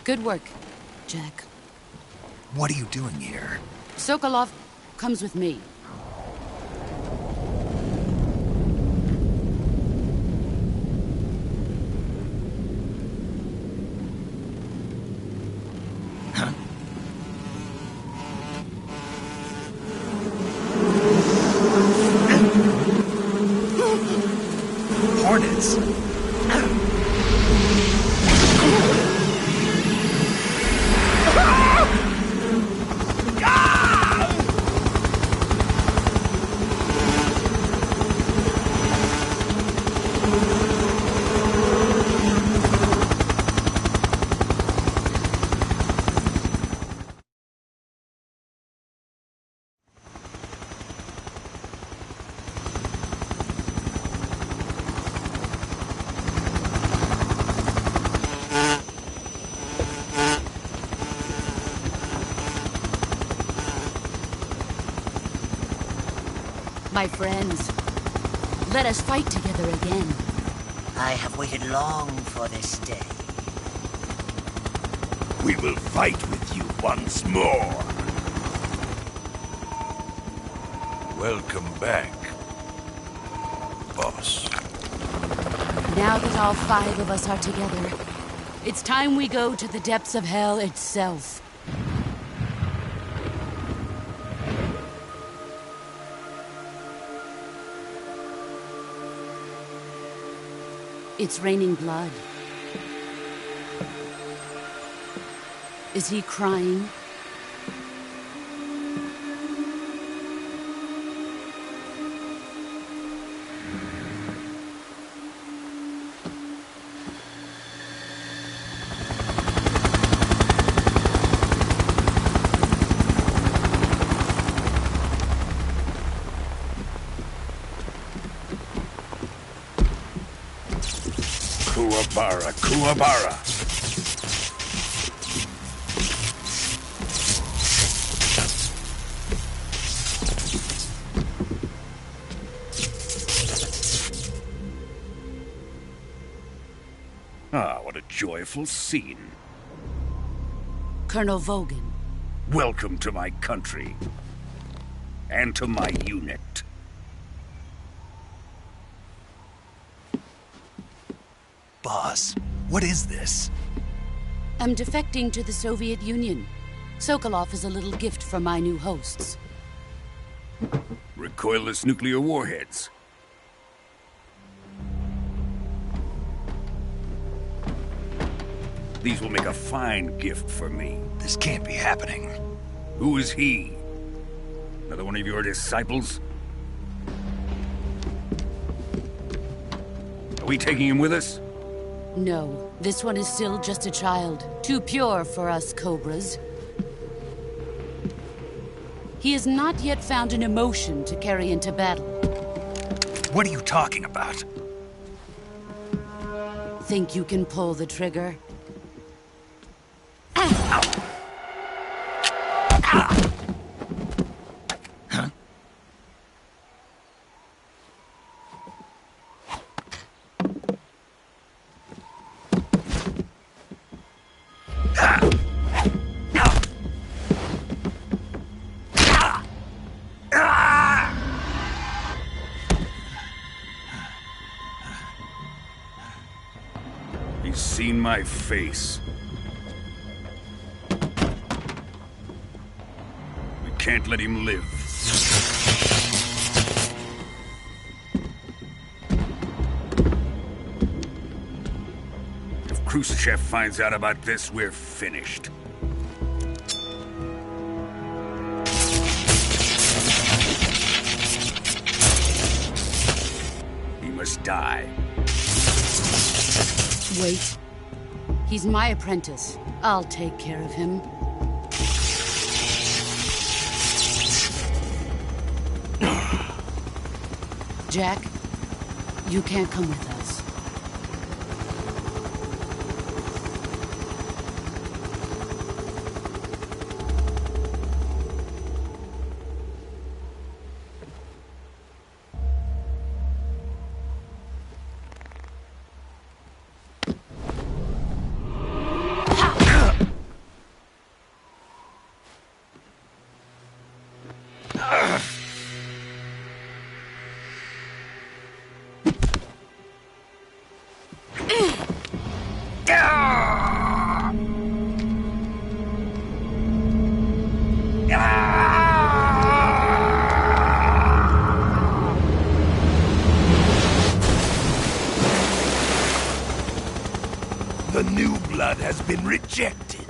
Good work, Jack.
What are you doing here?
Sokolov comes with me.
Hornets!
My friends, let us fight together again.
I have waited long for this day.
We will fight with you once more. Welcome back, boss.
Now that all 5 of us are together, it's time we go to the depths of hell itself. It's raining blood. Is he crying?
Kuwabara, Kuwabara. Ah, what a joyful scene.
Colonel Vogan.
Welcome to my country. And to my unit.
Boss, what is this?
I'm defecting to the Soviet Union. Sokolov is a little gift for my new hosts.
Recoilless nuclear warheads. These will make a fine gift for me.
This can't be happening.
Who is he? Another one of your disciples? we taking him with us?
No, this one is still just a child. Too pure for us Cobras. He has not yet found an emotion to carry into battle.
What are you talking about?
Think you can pull the trigger?
He's seen my face. We can't let him live. If Khrushchev finds out about this, we're finished. He must die.
Wait. He's my apprentice. I'll take care of him. Jack, you can't come with us.
The new blood has been rejected.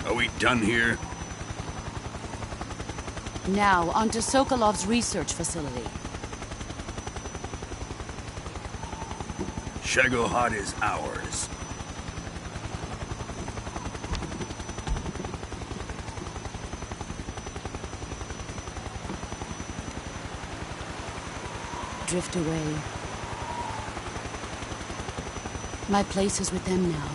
Are we done here?
Now, onto Sokolov's research facility.
Shagohod is ours.
Drift away. My place is with them now.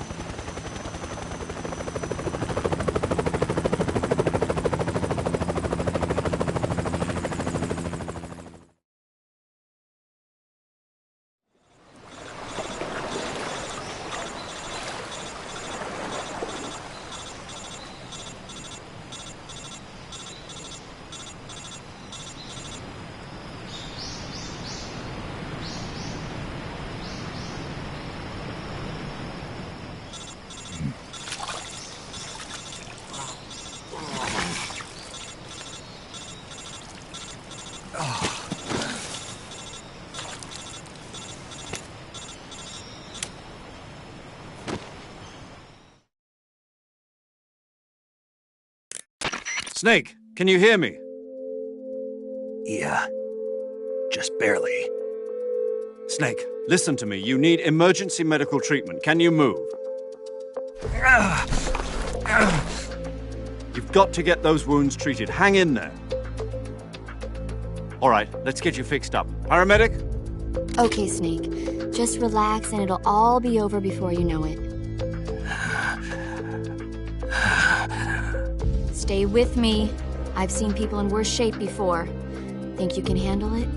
Snake, can you hear me?
Yeah. Just barely.
Snake, listen to me. You need emergency medical treatment. Can you move? You've got to get those wounds treated. Hang in there. All right, let's get you fixed up. Paramedic?
Okay, Snake. Just relax and it'll all be over before you know it. Stay with me. I've seen people in worse shape before. Think you can handle it?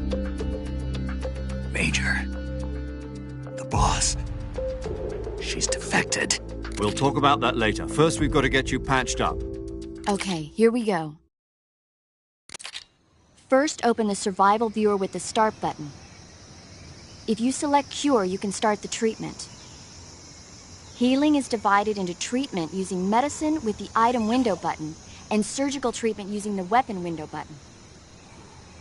Major. The boss. She's defected.
We'll talk about that later. First, we've got to get you patched up.
Okay, here we go. First, open the survival viewer with the start button. If you select cure, you can start the treatment. Healing is divided into treatment using medicine with the item window button and surgical treatment using the weapon window button.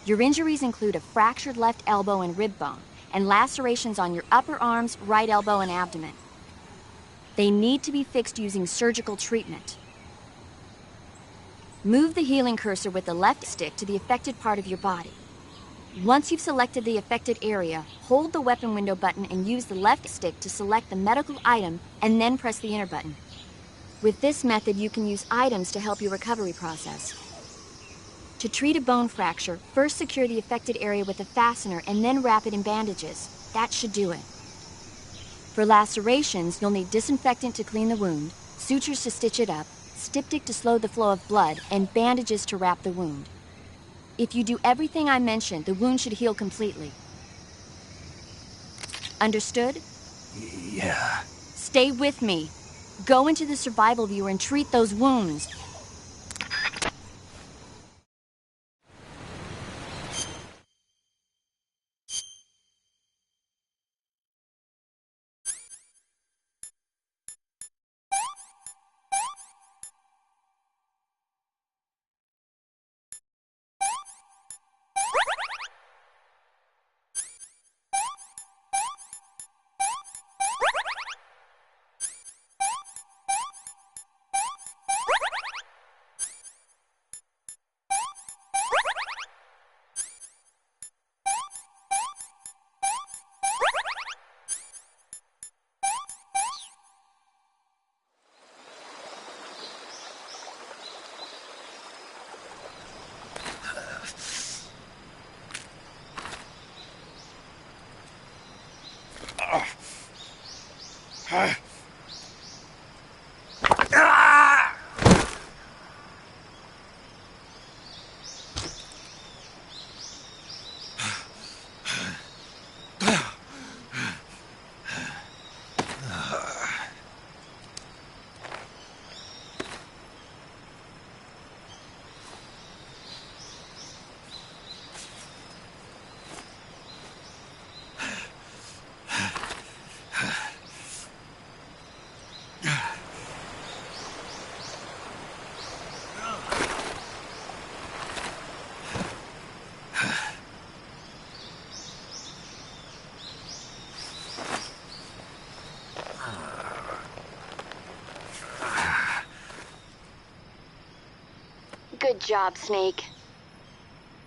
Your injuries include a fractured left elbow and rib bone, and lacerations on your upper arms, right elbow, and abdomen. They need to be fixed using surgical treatment. Move the healing cursor with the left stick to the affected part of your body. Once you've selected the affected area, hold the weapon window button and use the left stick to select the medical item and then press the enter button. With this method, you can use items to help your recovery process. To treat a bone fracture, first secure the affected area with a fastener and then wrap it in bandages. That should do it. For lacerations, you'll need disinfectant to clean the wound, sutures to stitch it up, styptic to slow the flow of blood, and bandages to wrap the wound. If you do everything I mentioned, the wound should heal completely. Understood?
Yeah.
Stay with me. Go into the survival viewer and treat those wounds. Good job, Snake.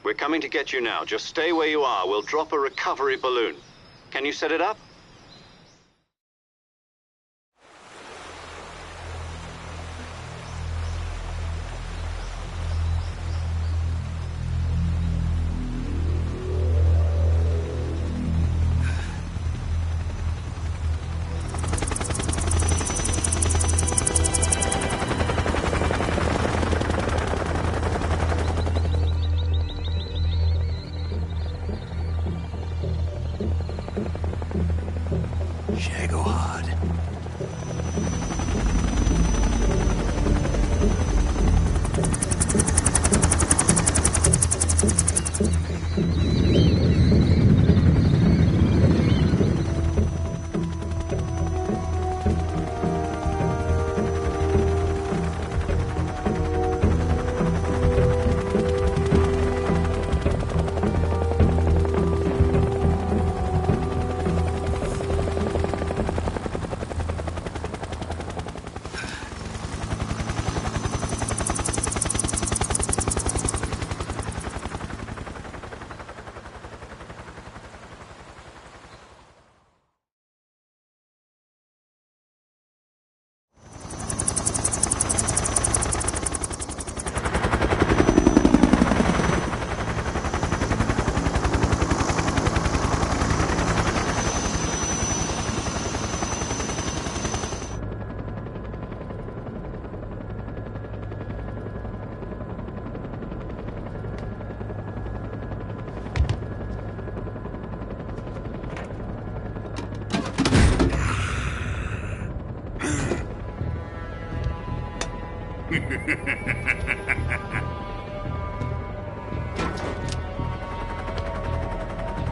We're coming to get you now. Just stay where you are. We'll drop a recovery balloon. Can you set it up?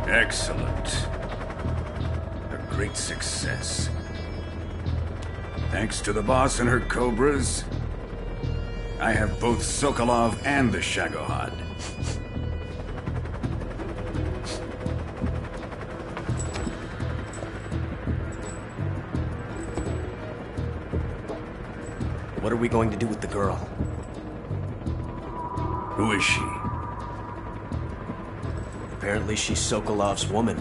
Excellent. A great success. Thanks to the boss and her cobras, I have both Sokolov and the Shagohod.
What are we going to do with the girl?
Who is she?
Apparently she's Sokolov's woman.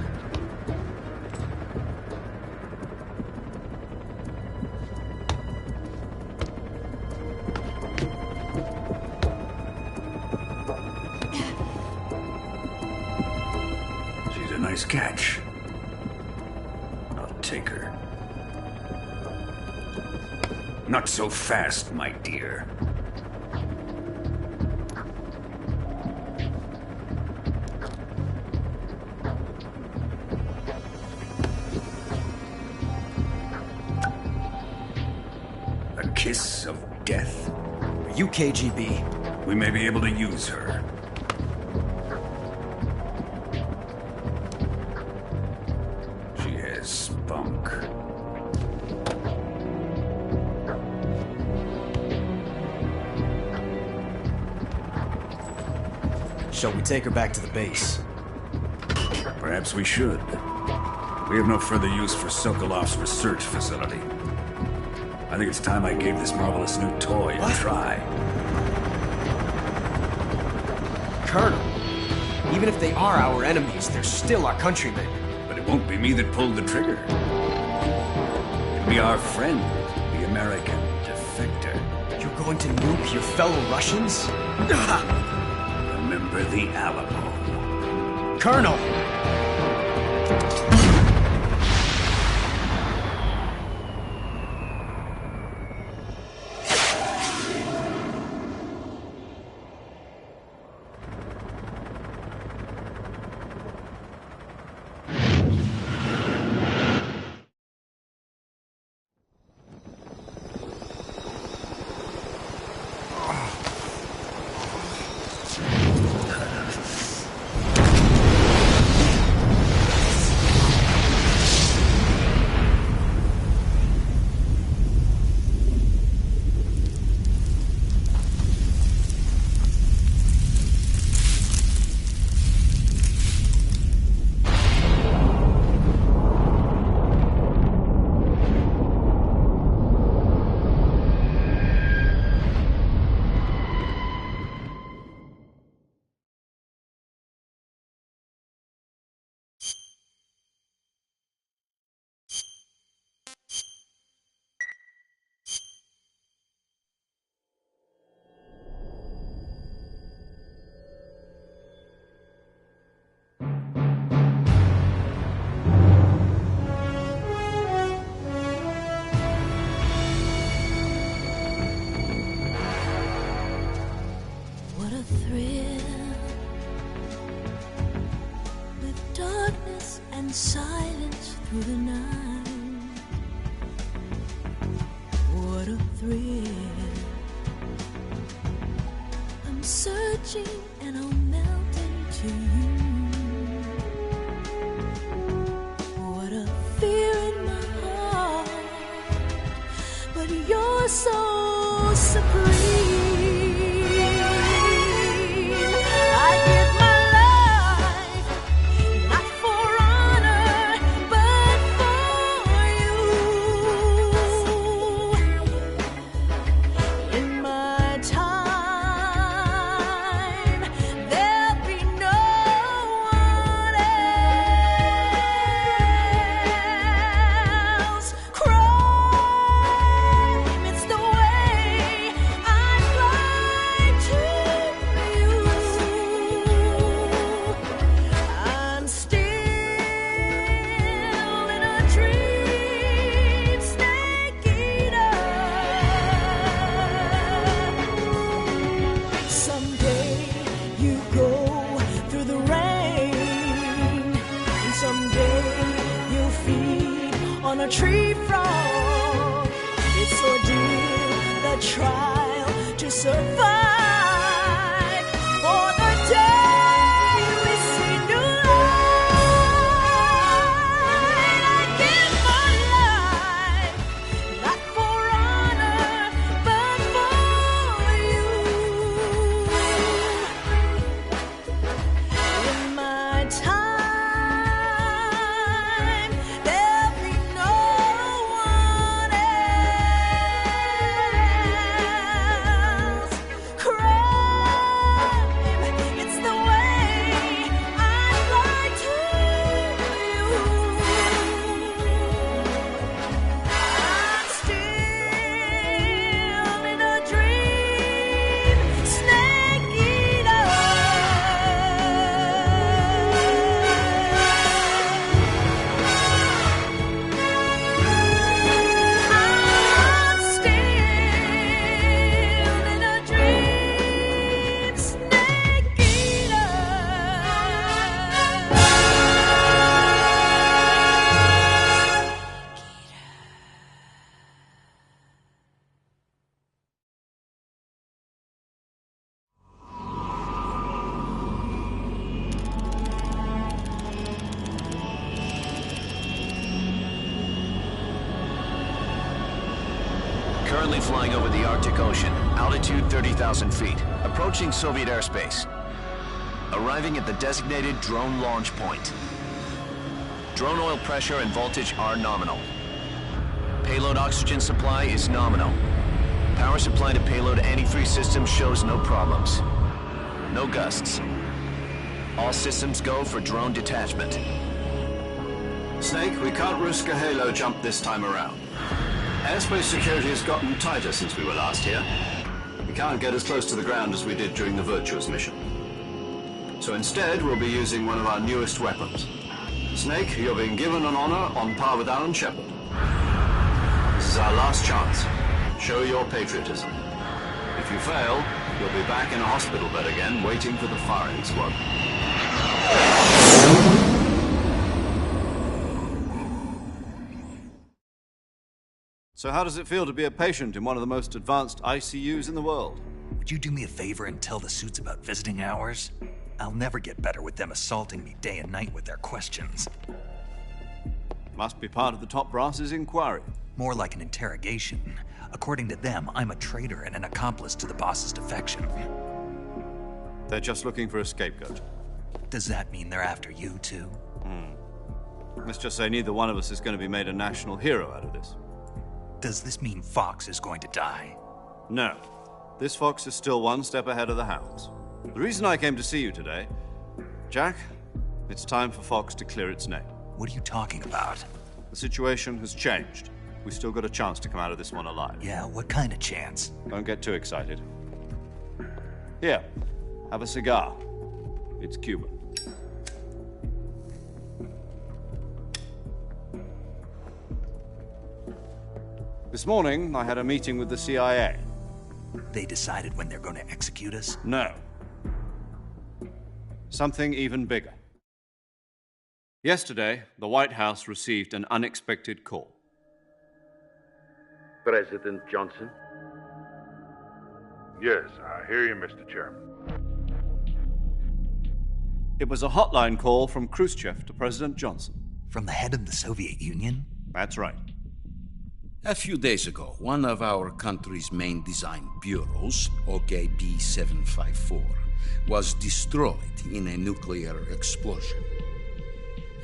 She's a nice catch. I'll take her. Not so fast, my dear. A kiss of death?
Are you KGB?
We may be able to use her. She has spunk.
Shall we take her back to the base?
Perhaps we should. We have no further use for Sokolov's research facility. I think it's time I gave this marvelous new toy a try.
Colonel, even if they are our enemies, they're still our countrymen.
But it won't be me that pulled the trigger. It'll be our friend, the American defector.
You're going to nuke your fellow Russians?
Remember the Alamo.
Colonel!
Silence through the night. What a thrill. I'm searching and I'll melt into you. What a fear in my heart, but you're so supreme. A tree frog, it's ordeal, the trial to survive. For the day we see new light, I give my life, not for honor, but for you. In my time.
Currently flying over the Arctic Ocean, altitude 30,000 feet, approaching Soviet airspace. Arriving at the designated drone launch point. Drone oil pressure and voltage are nominal. Payload oxygen supply is nominal. Power supply to payload anti-3 systems shows no problems. No gusts. All systems go for drone detachment.
Snake, we can't risk a halo jump this time around. Airspace security has gotten tighter since we were last here. We can't get as close to the ground as we did during the Virtuous mission. So instead, we'll be using one of our newest weapons. Snake, you're being given an honor on par with Alan Shepard. This is our last chance. Show your patriotism. If you fail, you'll be back in a hospital bed again, waiting for the firing squad. So how does it feel to be a patient in one of the most advanced ICUs in the world?
Would you do me a favor and tell the suits about visiting hours? I'll never get better with them assaulting me day and night with their questions.
Must be part of the top brass's inquiry.
More like an interrogation. According to them, I'm a traitor and an accomplice to the boss's defection.
They're just looking for a scapegoat.
Does that mean they're after you, too?
Let's just say neither one of us is going to be made a national hero out of this.
Does this mean Fox is going to die?
No. This fox is still one step ahead of the hounds. The reason I came to see you today, Jack, it's time for Fox to clear its name.
What are you talking about?
The situation has changed. We've still got a chance to come out of this one alive.
Yeah, what kind of chance?
Don't get too excited. Here, have a cigar. It's Cuban. This morning, I had a meeting with the CIA.
They decided when they're going to execute us?
No. Something even bigger. Yesterday, the White House received an unexpected call.
President Johnson?
Yes, I hear you, Mr. Chairman.
It was a hotline call from Khrushchev to President Johnson.
From the head of the Soviet Union?
That's right.
A few days ago, one of our country's main design bureaus, OKB 754, was destroyed in a nuclear explosion.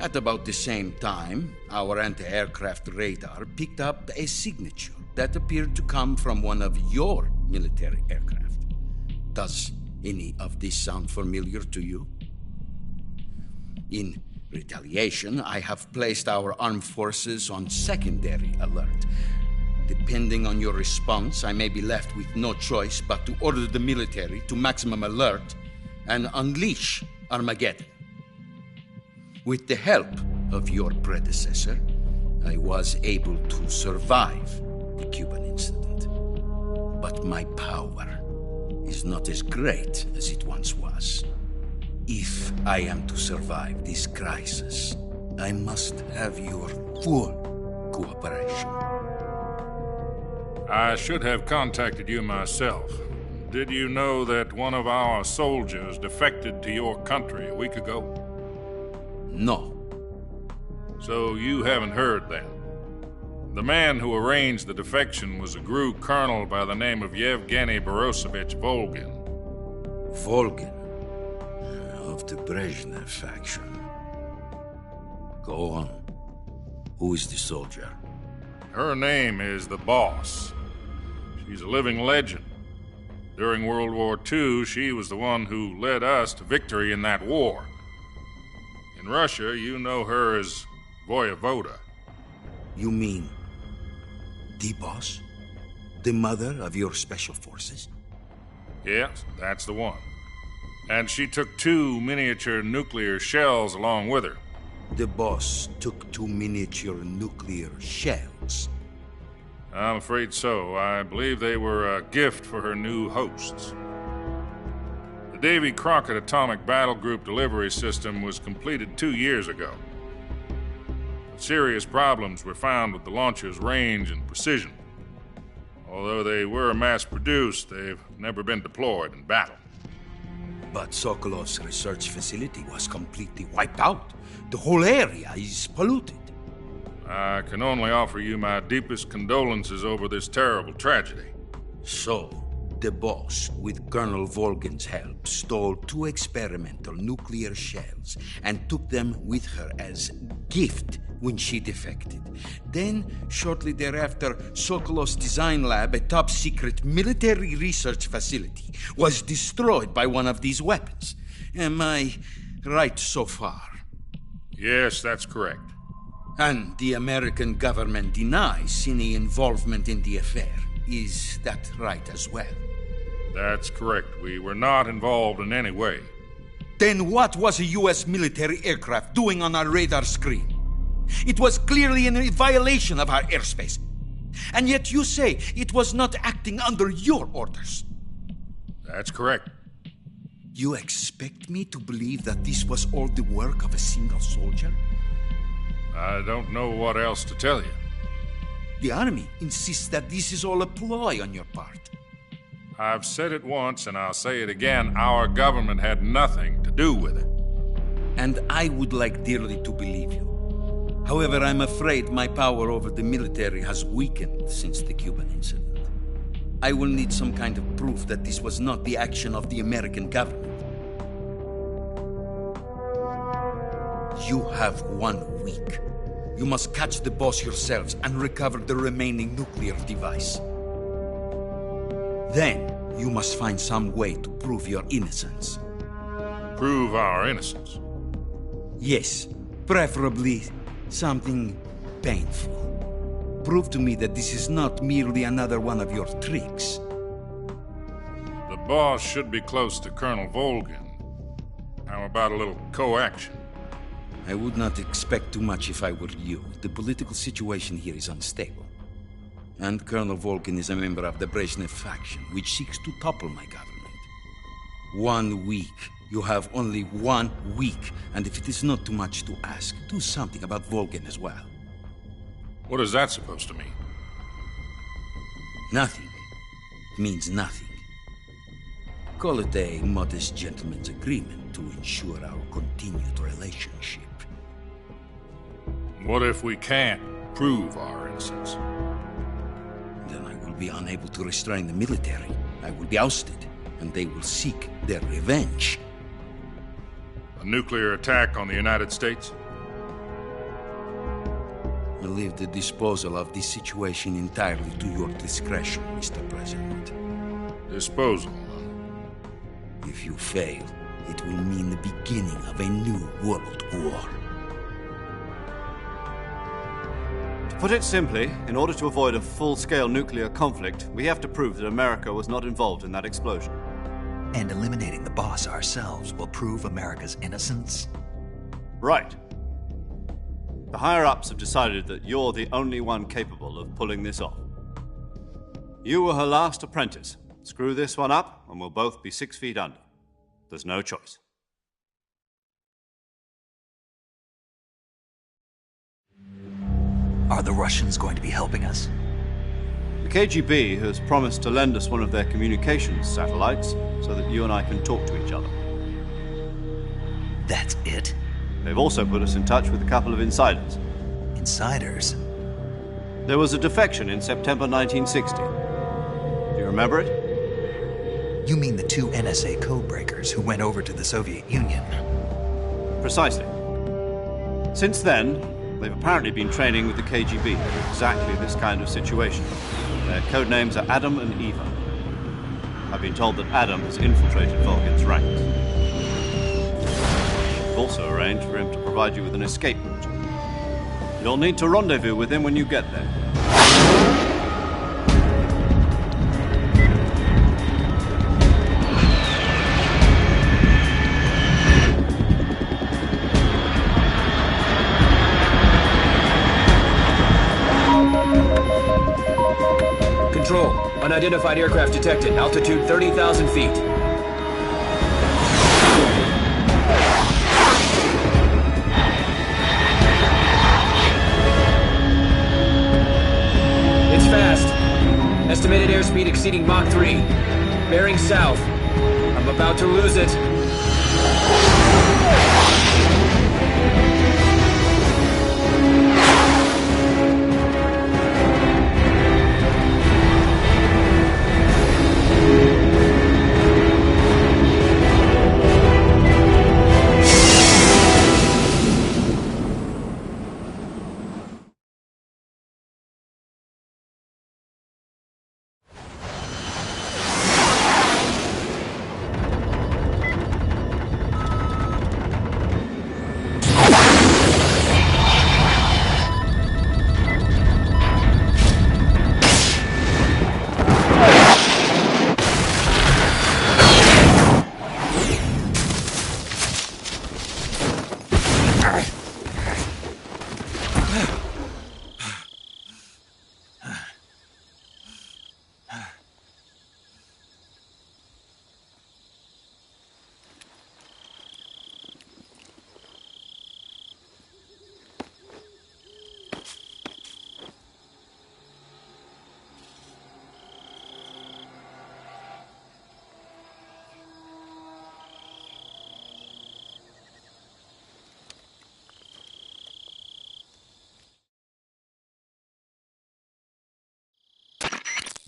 At about the same time, our anti-aircraft radar picked up a signature that appeared to come from one of your military aircraft. Does any of this sound familiar to you? In retaliation, I have placed our armed forces on secondary alert. Depending on your response, I may be left with no choice but to order the military to maximum alert and unleash Armageddon. With the help of your predecessor, I was able to survive the Cuban incident. But my power is not as great as it once was. If I am to survive this crisis, I must have your full cooperation.
I should have contacted you myself. Did you know that one of our soldiers defected to your country a week ago?
No.
So you haven't heard then? The man who arranged the defection was a GRU colonel by the name of Yevgeny Borosovich Volgin.
Volgin? Of the Brezhnev faction. Go on. Who is the soldier?
Her name is the Boss. She's a living legend. During World War II, she was the one who led us to victory in that war. In Russia, you know her as Voyevoda.
You mean the Boss? The mother of your special forces?
Yes, that's the one. And she took 2 miniature nuclear shells along with her.
The Boss took 2 miniature nuclear shells?
I'm afraid so. I believe they were a gift for her new hosts. The Davy Crockett Atomic Battle Group delivery system was completed 2 years ago. But serious problems were found with the launcher's range and precision. Although they were mass-produced, they've never been deployed in battle.
But Sokolov's research facility was completely wiped out. The whole area is polluted.
I can only offer you my deepest condolences over this terrible tragedy.
So, the boss, with Colonel Volgin's help, stole 2 experimental nuclear shells and took them with her as gift when she defected. Then, shortly thereafter, Sokolov's design lab, a top-secret military research facility, was destroyed by one of these weapons. Am I right so far?
Yes, that's correct.
And the American government denies any involvement in the affair. Is that right as well?
That's correct. We were not involved in any way.
Then what was a U.S. military aircraft doing on our radar screen? It was clearly in violation of our airspace. And yet you say it was not acting under your orders.
That's correct.
You expect me to believe that this was all the work of a single soldier?
I don't know what else to tell you.
The Army insists that this is all a ploy on your part.
I've said it once and I'll say it again. Our government had nothing to do with it.
And I would like dearly to believe you. However, I'm afraid my power over the military has weakened since the Cuban incident. I will need some kind of proof that this was not the action of the American government. You have 1 week. You must catch the boss yourselves and recover the remaining nuclear device. Then, you must find some way to prove your innocence.
Prove our innocence?
Yes, preferably something painful. Prove to me that this is not merely another one of your tricks.
The boss should be close to Colonel Volgin. How about a little co-action?
I would not expect too much if I were you. The political situation here is unstable. And Colonel Volgin is a member of the Brezhnev faction, which seeks to topple my government. 1 week. You have only 1 week, and if it is not too much to ask, do something about Volgin as well.
What is that supposed to mean?
Nothing. It means nothing. Call it a modest gentleman's agreement to ensure our continued relationship.
What if we can't prove our innocence?
Then I will be unable to restrain the military. I will be ousted, and they will seek their revenge.
A nuclear attack on the United States?
I leave the disposal of this situation entirely to your discretion, Mr. President.
Disposal?
If you fail, it will mean the beginning of a new world war.
To put it simply, in order to avoid a full-scale nuclear conflict, we have to prove that America was not involved in that explosion.
And eliminating the boss ourselves will prove America's innocence?
Right. The higher-ups have decided that you're the only one capable of pulling this off. You were her last apprentice. Screw this one up, and we'll both be 6 feet under. There's no choice.
Are the Russians going to be helping us?
The KGB has promised to lend us one of their communications satellites so that you and I can talk to each other.
That's it?
They've also put us in touch with a couple of insiders.
Insiders?
There was a defection in September 1960. Do you remember it?
You mean the 2 NSA codebreakers who went over to the Soviet Union?
Precisely. Since then, they've apparently been training with the KGB for exactly this kind of situation. Their code names are Adam and Eva. I've been told that Adam has infiltrated Volgin's ranks. We've also arranged for him to provide you with an escape route. You'll need to rendezvous with him when you get there.
Control. Unidentified aircraft detected. Altitude 30,000 feet. It's fast. Estimated airspeed exceeding Mach 3. Bearing south. I'm about to lose it.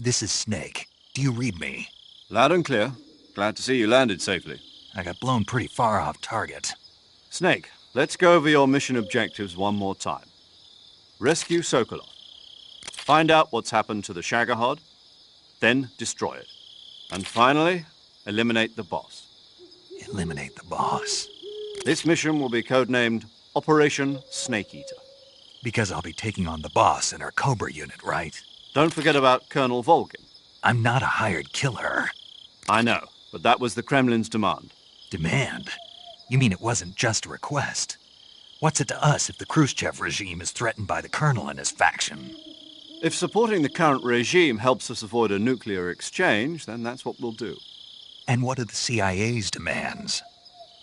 This is Snake. Do you read me?
Loud and clear. Glad to see you landed safely.
I got blown pretty far off target.
Snake, let's go over your mission objectives one more time. Rescue Sokolov. Find out what's happened to the Shagohod, then destroy it. And finally, eliminate the boss.
Eliminate the boss?
This mission will be codenamed Operation Snake Eater.
Because I'll be taking on the boss in our Cobra unit, right?
Don't forget about Colonel Volgin.
I'm not a hired killer.
I know, but that was the Kremlin's demand.
Demand? You mean it wasn't just a request? What's it to us if the Khrushchev regime is threatened by the Colonel and his faction?
If supporting the current regime helps us avoid a nuclear exchange, then that's what we'll do.
And what are the CIA's demands?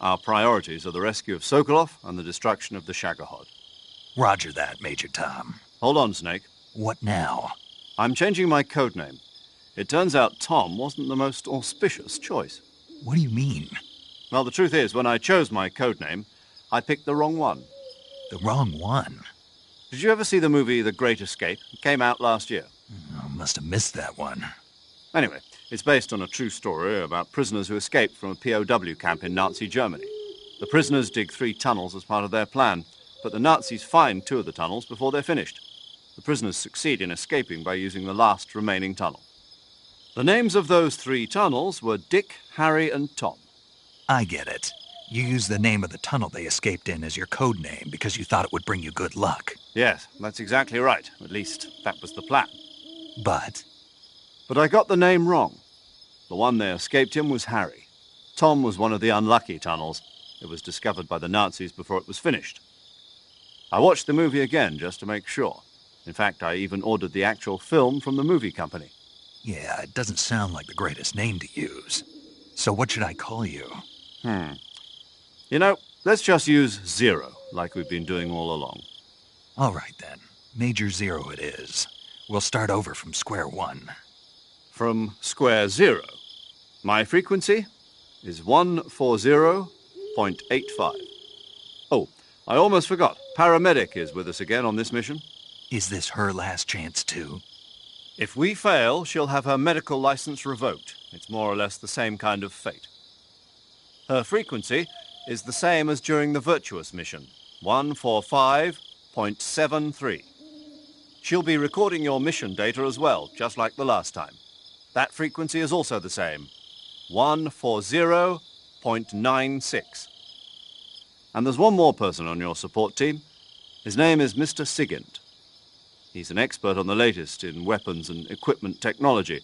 Our priorities are the rescue of Sokolov and the destruction of the Shagohod.
Roger that, Major Tom.
Hold on, Snake.
What now?
I'm changing my codename. It turns out Tom wasn't the most auspicious choice.
What do you mean?
Well, the truth is, when I chose my codename, I picked the wrong one.
The wrong one?
Did you ever see the movie The Great Escape? It came out last year.
I must have missed that one.
Anyway, it's based on a true story about prisoners who escaped from a POW camp in Nazi Germany. The prisoners dig 3 tunnels as part of their plan, but the Nazis find 2 of the tunnels before they're finished. The prisoners succeed in escaping by using the last remaining tunnel. The names of those 3 tunnels were Dick, Harry, and Tom.
I get it. You used the name of the tunnel they escaped in as your code name because you thought it would bring you good luck.
Yes, that's exactly right. At least, that was the plan.
But
I got the name wrong. The one they escaped in was Harry. Tom was one of the unlucky tunnels. It was discovered by the Nazis before it was finished. I watched the movie again just to make sure. In fact, I even ordered the actual film from the movie company.
Yeah, it doesn't sound like the greatest name to use. So what should I call you?
You know, let's just use Zero, like we've been doing all along.
All right, then. Major Zero it is. We'll start over from square one.
From square 0. My frequency is 140.85. Oh, I almost forgot. Paramedic is with us again on this mission.
Is this her last chance, too?
If we fail, she'll have her medical license revoked. It's more or less the same kind of fate. Her frequency is the same as during the Virtuous mission, 145.73. She'll be recording your mission data as well, just like the last time. That frequency is also the same, 140.96. And there's one more person on your support team. His name is Mr. Sigint. He's an expert on the latest in weapons and equipment technology.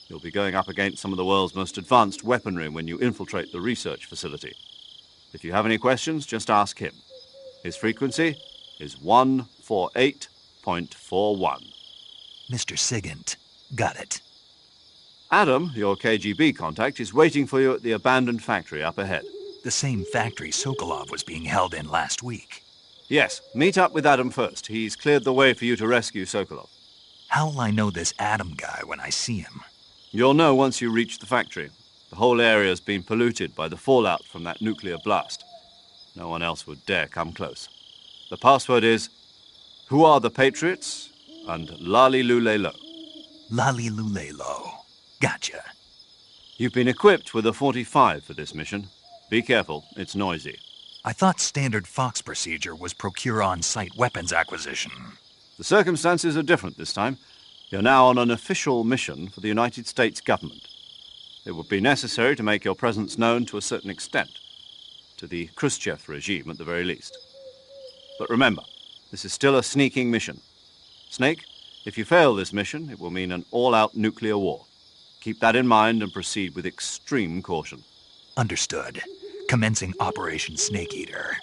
You'll be going up against some of the world's most advanced weaponry when you infiltrate the research facility. If you have any questions, just ask him. His frequency is 148.41.
Mr. Sigint. Got it.
Adam, your KGB contact, is waiting for you at the abandoned factory up ahead.
The same factory Sokolov was being held in last week.
Yes, meet up with Adam first. He's cleared the way for you to rescue Sokolov.
How'll I know this Adam guy when I see him?
You'll know once you reach the factory. The whole area's been polluted by the fallout from that nuclear blast. No one else would dare come close. The password is, "Who are the Patriots?" and "Lali Lule Lo."
Lali Lule Lo. Gotcha.
You've been equipped with a 45 for this mission. Be careful, it's noisy.
I thought standard Fox procedure was procure on-site weapons acquisition.
The circumstances are different this time. You're now on an official mission for the United States government. It would be necessary to make your presence known to a certain extent, to the Khrushchev regime at the very least. But remember, this is still a sneaking mission. Snake, if you fail this mission, it will mean an all-out nuclear war. Keep that in mind and proceed with extreme caution.
Understood. Commencing Operation Snake Eater.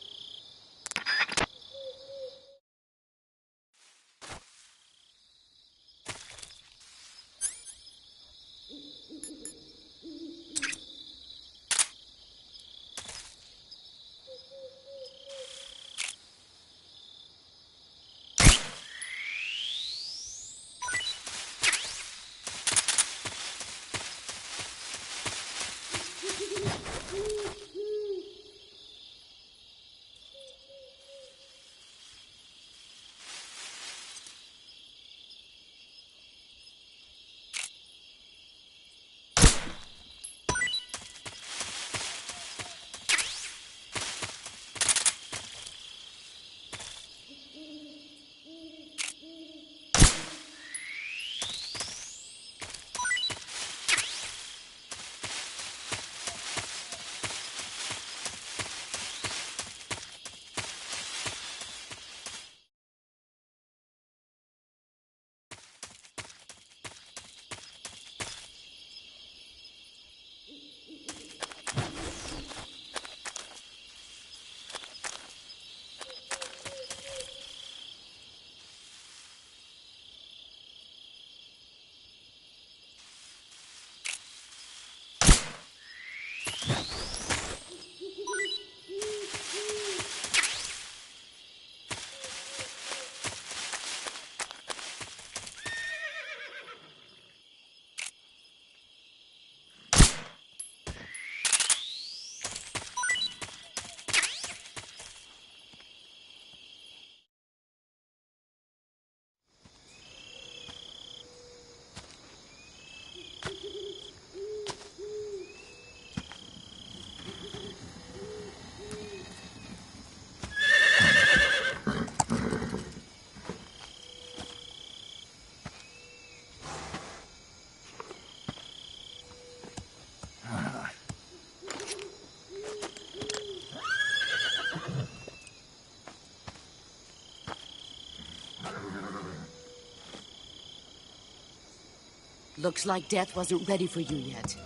Looks like death wasn't ready for you yet.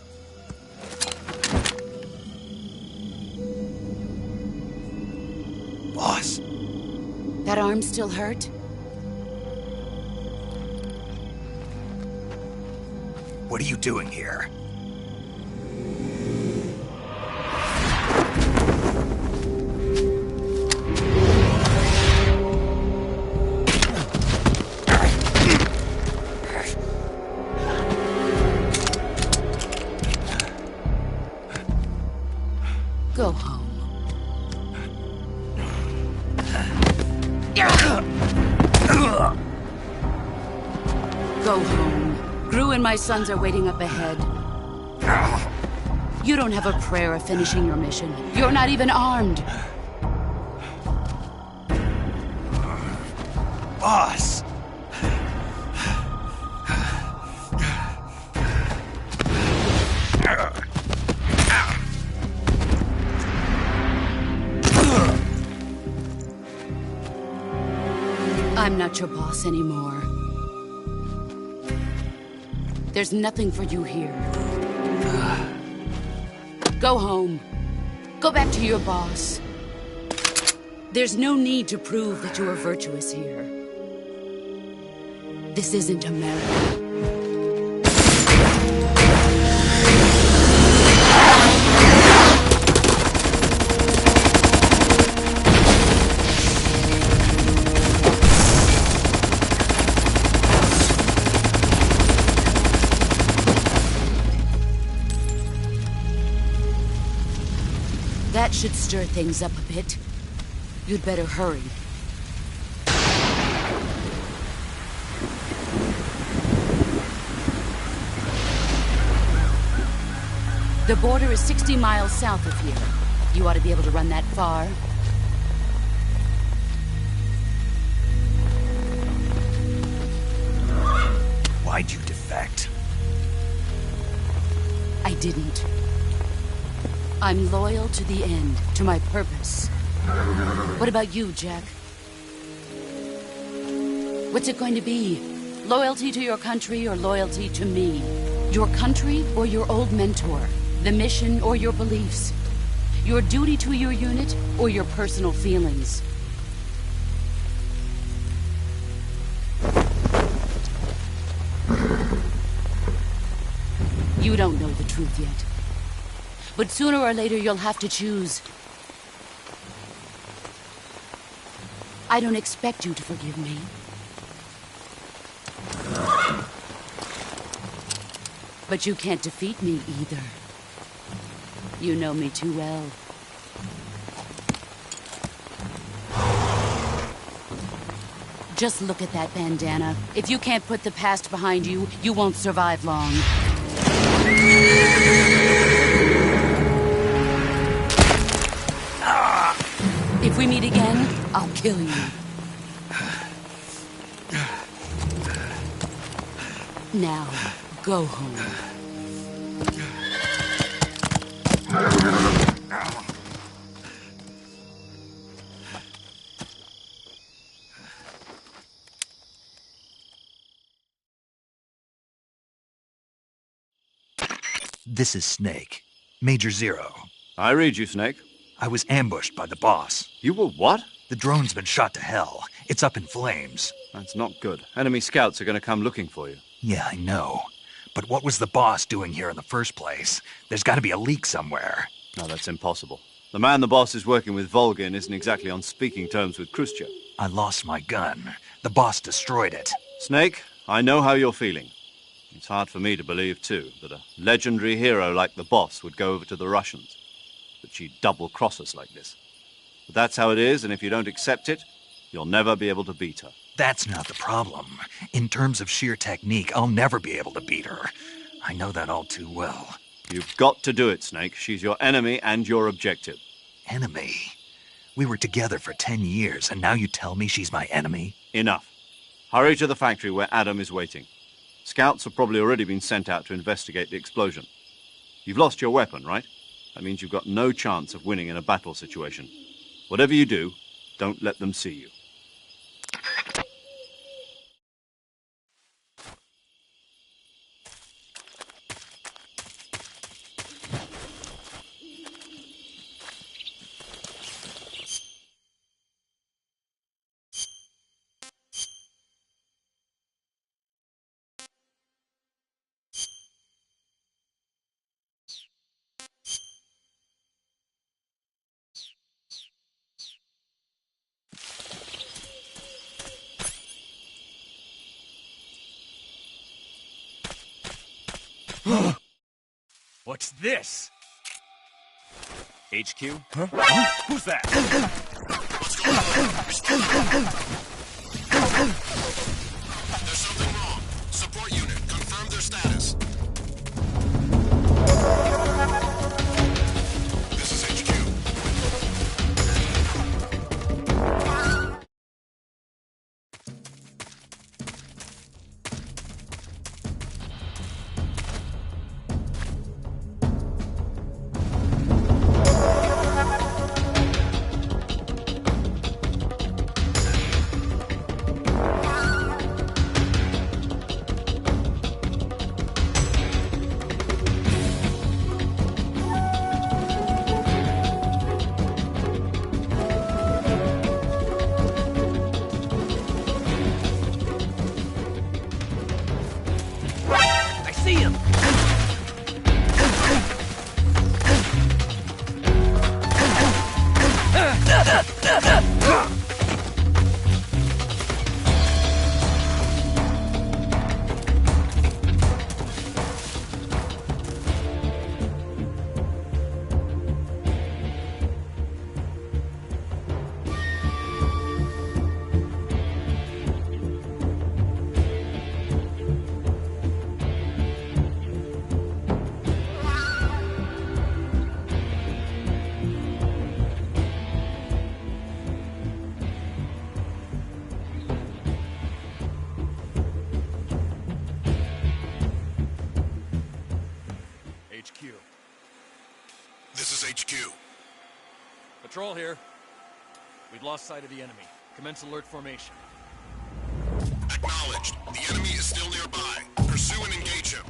Boss.
That arm still hurt?
What are you doing here?
Go home. Go home. Gru and my sons are waiting up ahead. You don't have a prayer of finishing your mission. You're not even armed.
Boss!
I'm not your boss anymore. There's nothing for you here. Go home. Go back to your boss. There's no need to prove that you are virtuous here. This isn't America. That should stir things up a bit. You'd better hurry. The border is 60 miles south of here. You ought to be able to run that far.
Why'd you defect?
I didn't. I'm loyal to the end, to my purpose. What about you, Jack? What's it going to be? Loyalty to your country or loyalty to me? Your country or your old mentor? The mission or your beliefs? Your duty to your unit or your personal feelings? You don't know the truth yet. But sooner or later, you'll have to choose. I don't expect you to forgive me. But you can't defeat me either. You know me too well. Just look at that bandana. If you can't put the past behind you, you won't survive long. If we meet again, I'll kill you. Now, go home.
This is Snake. Major Zero.
I read you, Snake.
I was ambushed by the boss.
You were what?
The drone's been shot to hell. It's up in flames.
That's not good. Enemy scouts are going to come looking for you.
Yeah, I know. But what was the boss doing here in the first place? There's got to be a leak somewhere.
No, that's impossible. The man the boss is working with, Volgin, isn't exactly on speaking terms with Khrushchev.
I lost my gun. The boss destroyed it.
Snake, I know how you're feeling. It's hard for me to believe, too, that a legendary hero like the boss would go over to the Russians. That she'd double-cross us like this. But that's how it is, and if you don't accept it, you'll never be able to beat her.
That's not the problem. In terms of sheer technique, I'll never be able to beat her. I know that all too well.
You've got to do it, Snake. She's your enemy and your objective.
Enemy? We were together for 10 years, and now you tell me she's my enemy?
Enough. Hurry to the factory where Adam is waiting. Scouts have probably already been sent out to investigate the explosion. You've lost your weapon, right? That means you've got no chance of winning in a battle situation. Whatever you do, don't let them see you.
What's this?
HQ?
Huh? Who's that?
There's something wrong. Support unit, confirm their status. This is HQ.
I see him! HQ.
This is HQ.
Patrol here. We've lost sight of the enemy. Commence alert formation.
Acknowledged. The enemy is still nearby. Pursue and engage him.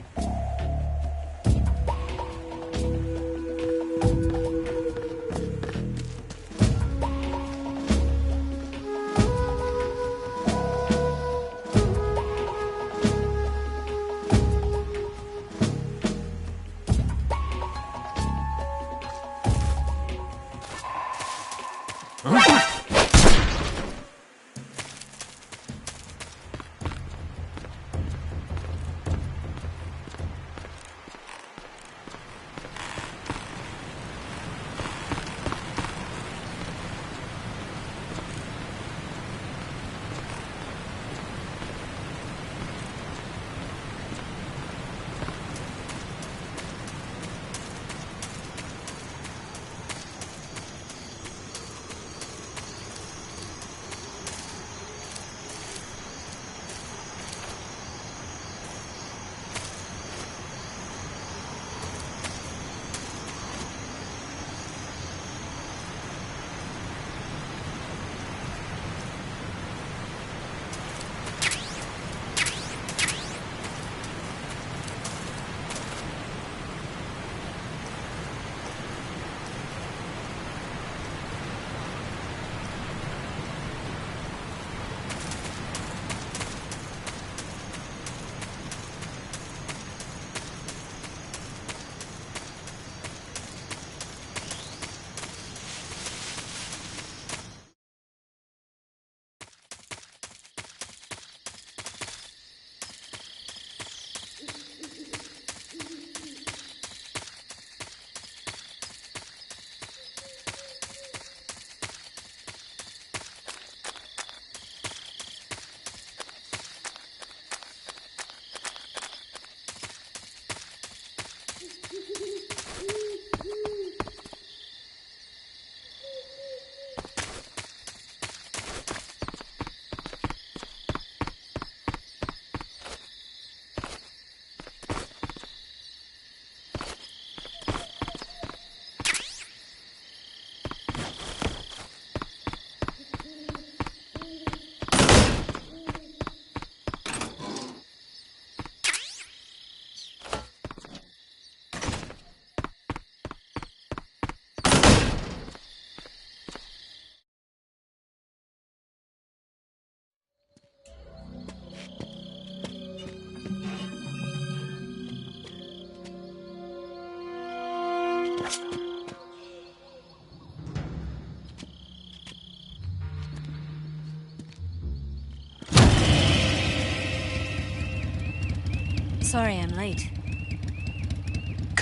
Sorry I'm late.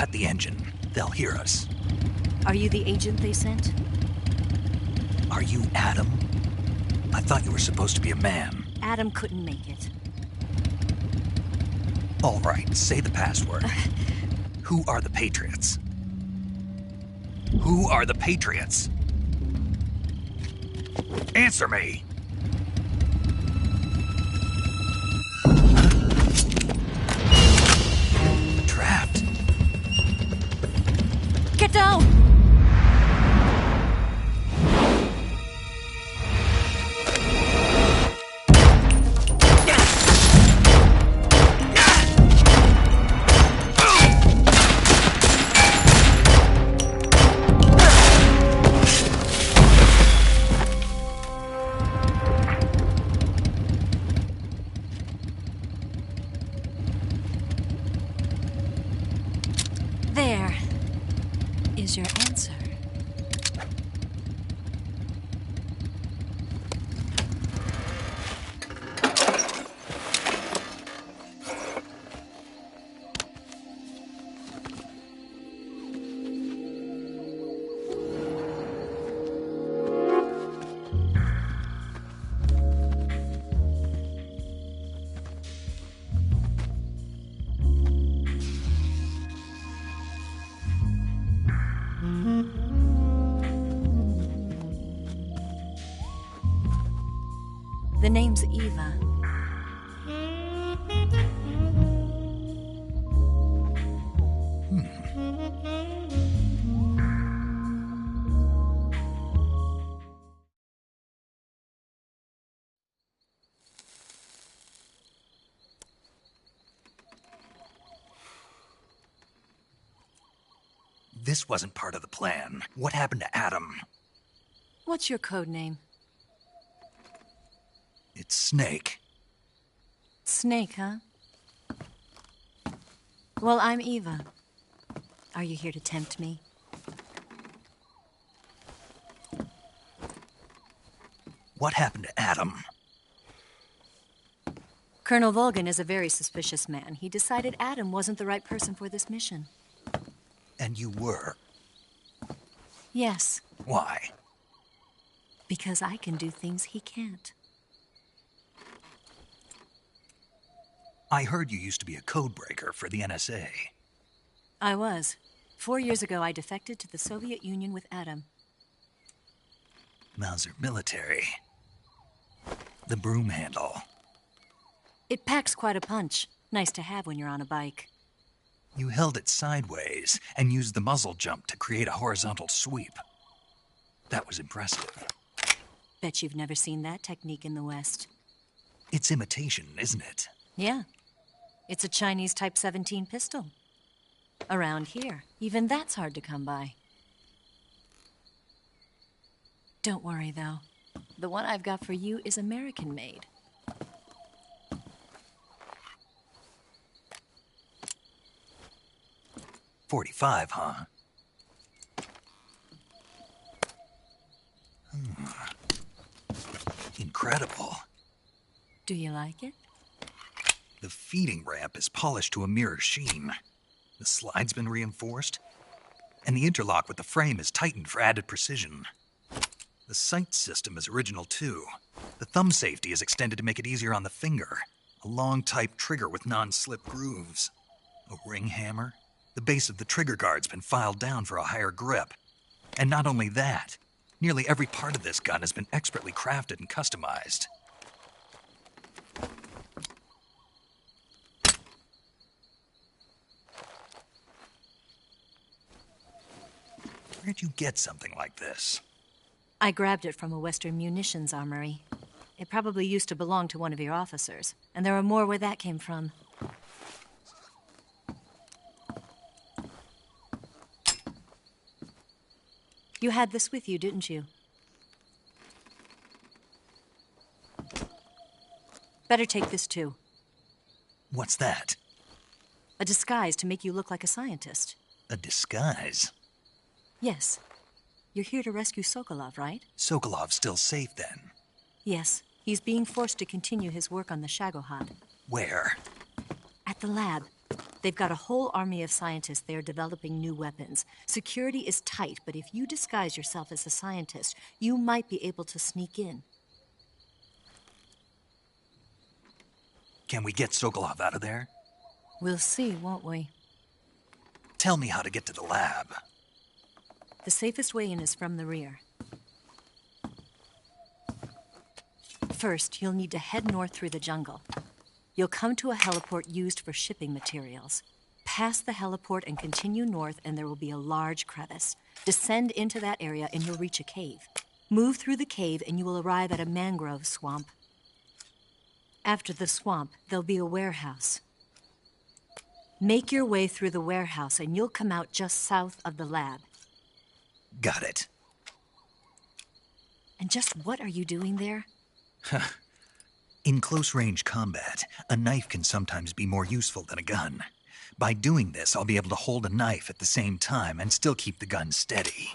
cut the engine. They'll hear us.
Are you the agent they sent?
Are you Adam? I thought you were supposed to be a man.
Adam couldn't make it.
All right, say the password. Who are the Patriots? Who are the Patriots? Answer me! Trapped.
Get down! There is your answer. The name's Eva.
This wasn't part of the plan. What happened to Adam?
What's your code name?
It's Snake.
Snake, huh? Well, I'm Eva. Are you here to tempt me?
What happened to Adam?
Colonel Volgin is a very suspicious man. He decided Adam wasn't the right person for this mission.
And you were?
Yes.
Why?
Because I can do things he can't.
I heard you used to be a codebreaker for the NSA.
I was. 4 years ago, I defected to the Soviet Union with Adam.
Mauser military. The broom handle.
It packs quite a punch. Nice to have when you're on a bike.
You held it sideways and used the muzzle jump to create a horizontal sweep. That was impressive.
Bet you've never seen that technique in the West.
It's imitation, isn't it?
Yeah. It's a Chinese Type 17 pistol. Around here, even that's hard to come by. Don't worry, though. The one I've got for you is American-made.
.45, huh? Incredible.
Do you like it?
The feeding ramp is polished to a mirror sheen. The slide's been reinforced, and the interlock with the frame is tightened for added precision. The sight system is original, too. The thumb safety is extended to make it easier on the finger. A long-type trigger with non-slip grooves. A ring hammer. The base of the trigger guard's been filed down for a higher grip. And not only that, nearly every part of this gun has been expertly crafted and customized. Where'd you get something like this?
I grabbed it from a Western munitions armory. It probably used to belong to one of your officers, and there are more where that came from. You had this with you, didn't you? Better take this too.
What's that?
A disguise to make you look like a scientist.
A disguise?
Yes. You're here to rescue Sokolov, right?
Sokolov's still safe, then?
Yes. He's being forced to continue his work on the Shagohod.
Where?
At the lab. They've got a whole army of scientists there developing new weapons. Security is tight, but if you disguise yourself as a scientist, you might be able to sneak in.
Can we get Sokolov out of there?
We'll see, won't we?
Tell me how to get to the lab.
The safest way in is from the rear. First, you'll need to head north through the jungle. You'll come to a heliport used for shipping materials. Pass the heliport and continue north, and there will be a large crevice. Descend into that area, and you'll reach a cave. Move through the cave, and you will arrive at a mangrove swamp. After the swamp, there'll be a warehouse. Make your way through the warehouse, and you'll come out just south of the lab.
Got it.
And just what are you doing there?
In close-range combat, a knife can sometimes be more useful than a gun. By doing this, I'll be able to hold a knife at the same time and still keep the gun steady.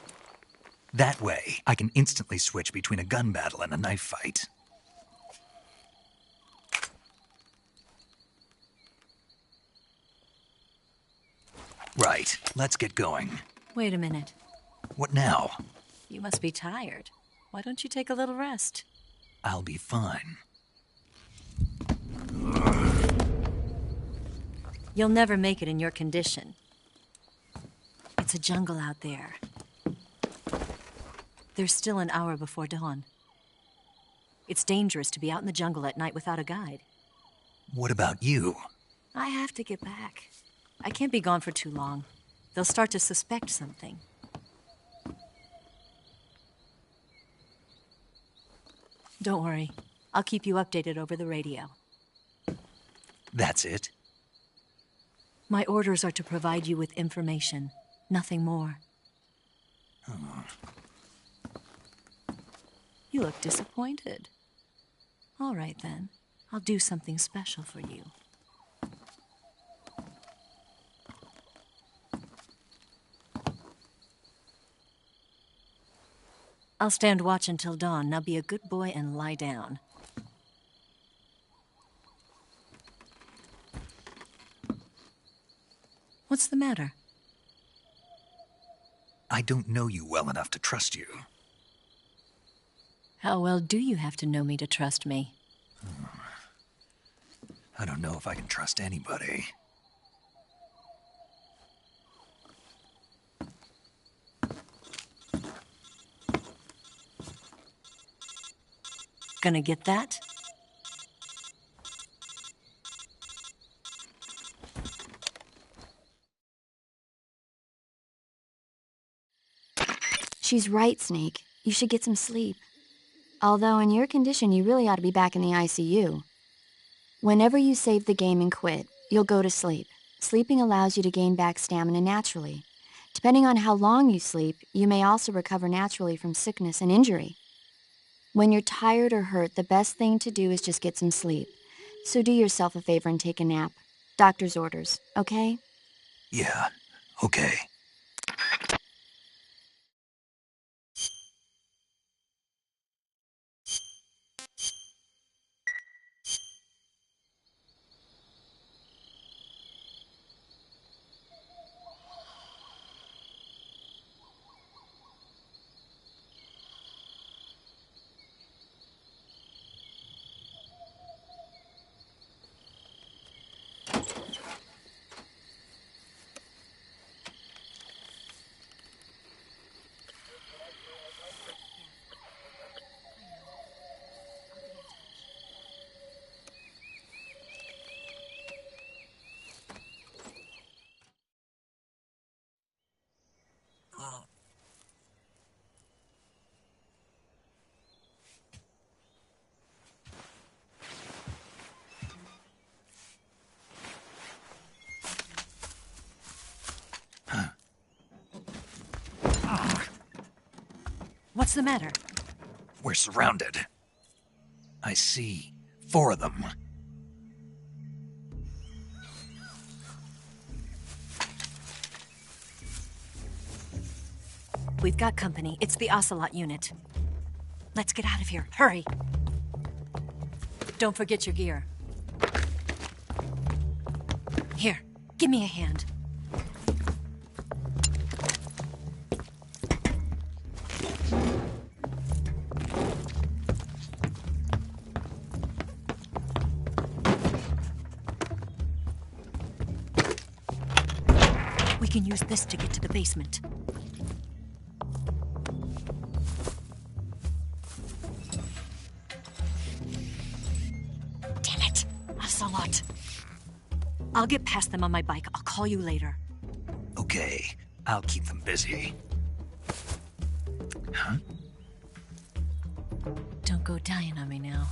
That way, I can instantly switch between a gun battle and a knife fight. Right, let's get going.
Wait a minute.
What now?
You must be tired. Why don't you take a little rest?
I'll be fine.
You'll never make it in your condition. It's a jungle out there. There's still an hour before dawn. It's dangerous to be out in the jungle at night without a guide.
What about you?
I have to get back. I can't be gone for too long. They'll start to suspect something. Don't worry. I'll keep you updated over the radio.
That's it?
My orders are to provide you with information, nothing more.
Oh.
You look disappointed. All right, then. I'll do something special for you. I'll stand watch until dawn. Now be a good boy and lie down. What's the matter?
I don't know you well enough to trust you.
How well do you have to know me to trust me?
I don't know if I can trust anybody.
Gonna get that?
She's right, Snake. You should get some sleep. Although in your condition, you really ought to be back in the ICU. Whenever you save the game and quit, you'll go to sleep. Sleeping allows you to gain back stamina naturally. Depending on how long you sleep, you may also recover naturally from sickness and injury. When you're tired or hurt, the best thing to do is just get some sleep. So do yourself a favor and take a nap. Doctor's orders, okay?
Yeah, okay.
What's the matter?
We're surrounded. I see 4 of them.
We've got company. It's the Ocelot unit. Let's get out of here. Hurry. Don't forget your gear. Here, Give me a hand. We can use this to get to the basement. Damn it! Ocelot. I'll get past them on my bike. I'll call you later.
Okay, I'll keep them busy. Huh?
Don't go dying on me now.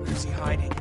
Where's he hiding?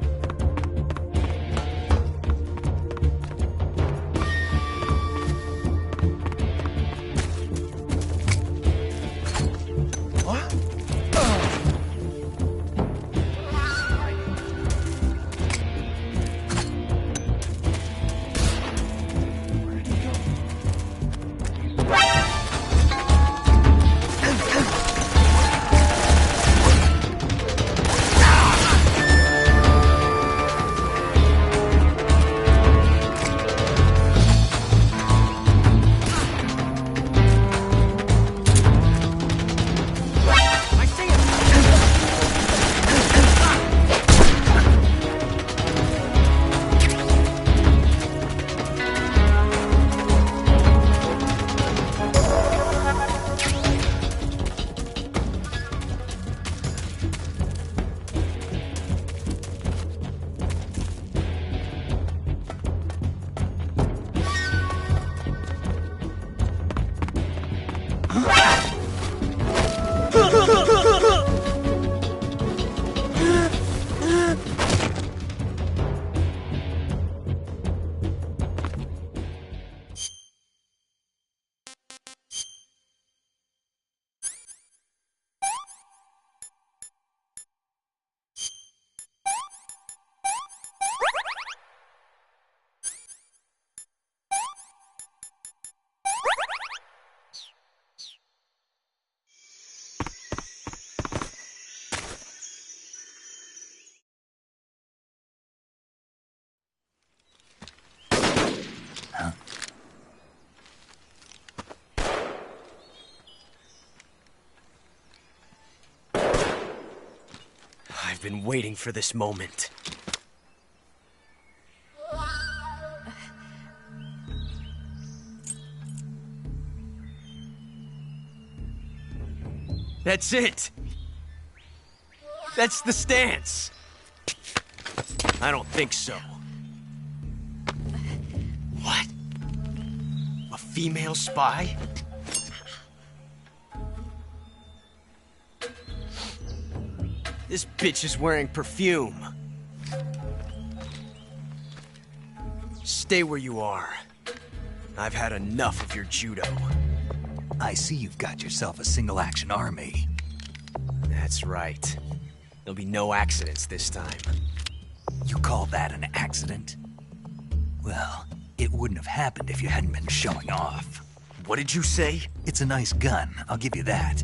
I've been waiting for this moment. That's it! That's the stance! I don't think so. What? A female spy? This bitch is wearing perfume. Stay where you are. I've had enough of your judo.
I see you've got yourself a single-action army.
That's right. There'll be no accidents this time.
You call that an accident? Well, it wouldn't have happened if you hadn't been showing off.
What did you say?
It's a nice gun, I'll give you that.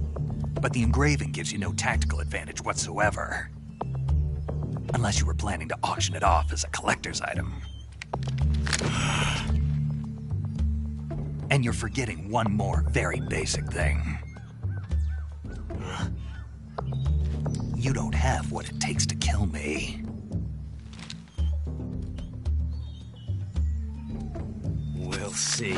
But the engraving gives you no tactical advantage whatsoever. Unless you were planning to auction it off as a collector's item. And you're forgetting one more very basic thing. You don't have what it takes to kill me.
We'll see.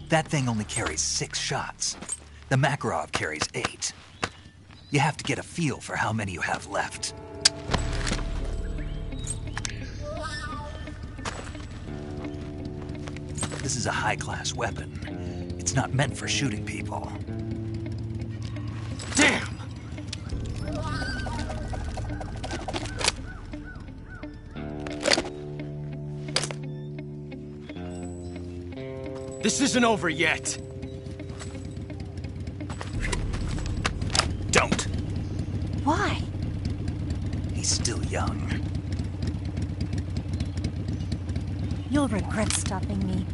That thing only carries 6 shots. The Makarov carries 8. You have to get a feel for how many you have left. This is a high-class weapon. It's not meant for shooting people.
Damn! This isn't over yet.
Don't.
Why?
He's still young.
You'll regret stopping me.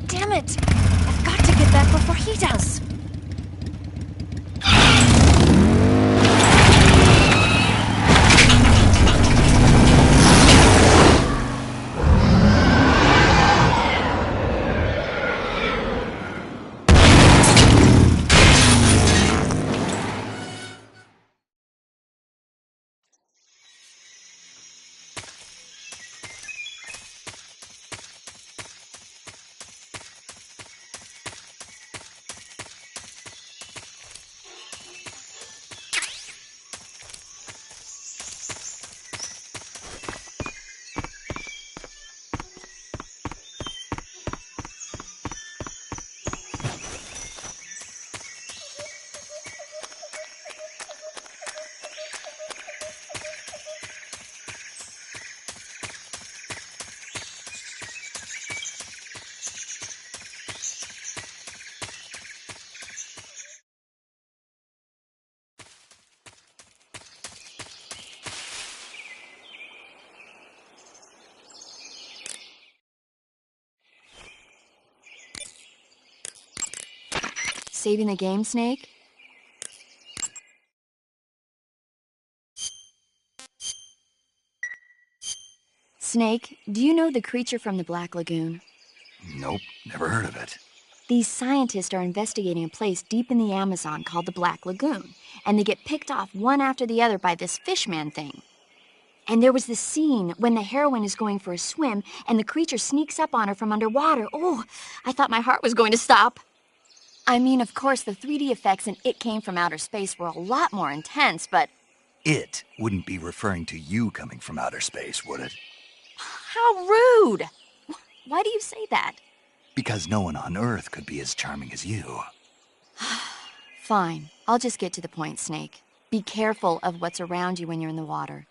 Damn it! I've got to get back before he does.
Saving the game, Snake? Snake, do you know the creature from the Black Lagoon?
Nope, never heard of it.
These scientists are investigating a place deep in the Amazon called the Black Lagoon, and they get picked off one after the other by this fishman thing. And there was this scene when the heroine is going for a swim, and the creature sneaks up on her from underwater. Oh, I thought my heart was going to stop. I mean, of course, the 3D effects in It Came from Outer Space were a lot more intense, but...
It wouldn't be referring to you coming from outer space, would it?
How rude! Why do you say that?
Because no one on Earth could be as charming as you.
Fine. I'll just get to the point, Snake. Be careful of what's around you when you're in the water.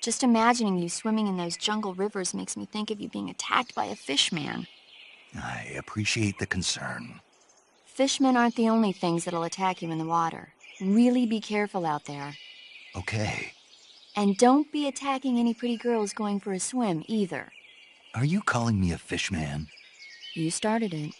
Just imagining you swimming in those jungle rivers makes me think of you being attacked by a fishman.
I appreciate the concern.
Fishmen aren't the only things that'll attack you in the water. Really be careful out there.
Okay.
And don't be attacking any pretty girls going for a swim, either.
Are you calling me a fishman?
You started it.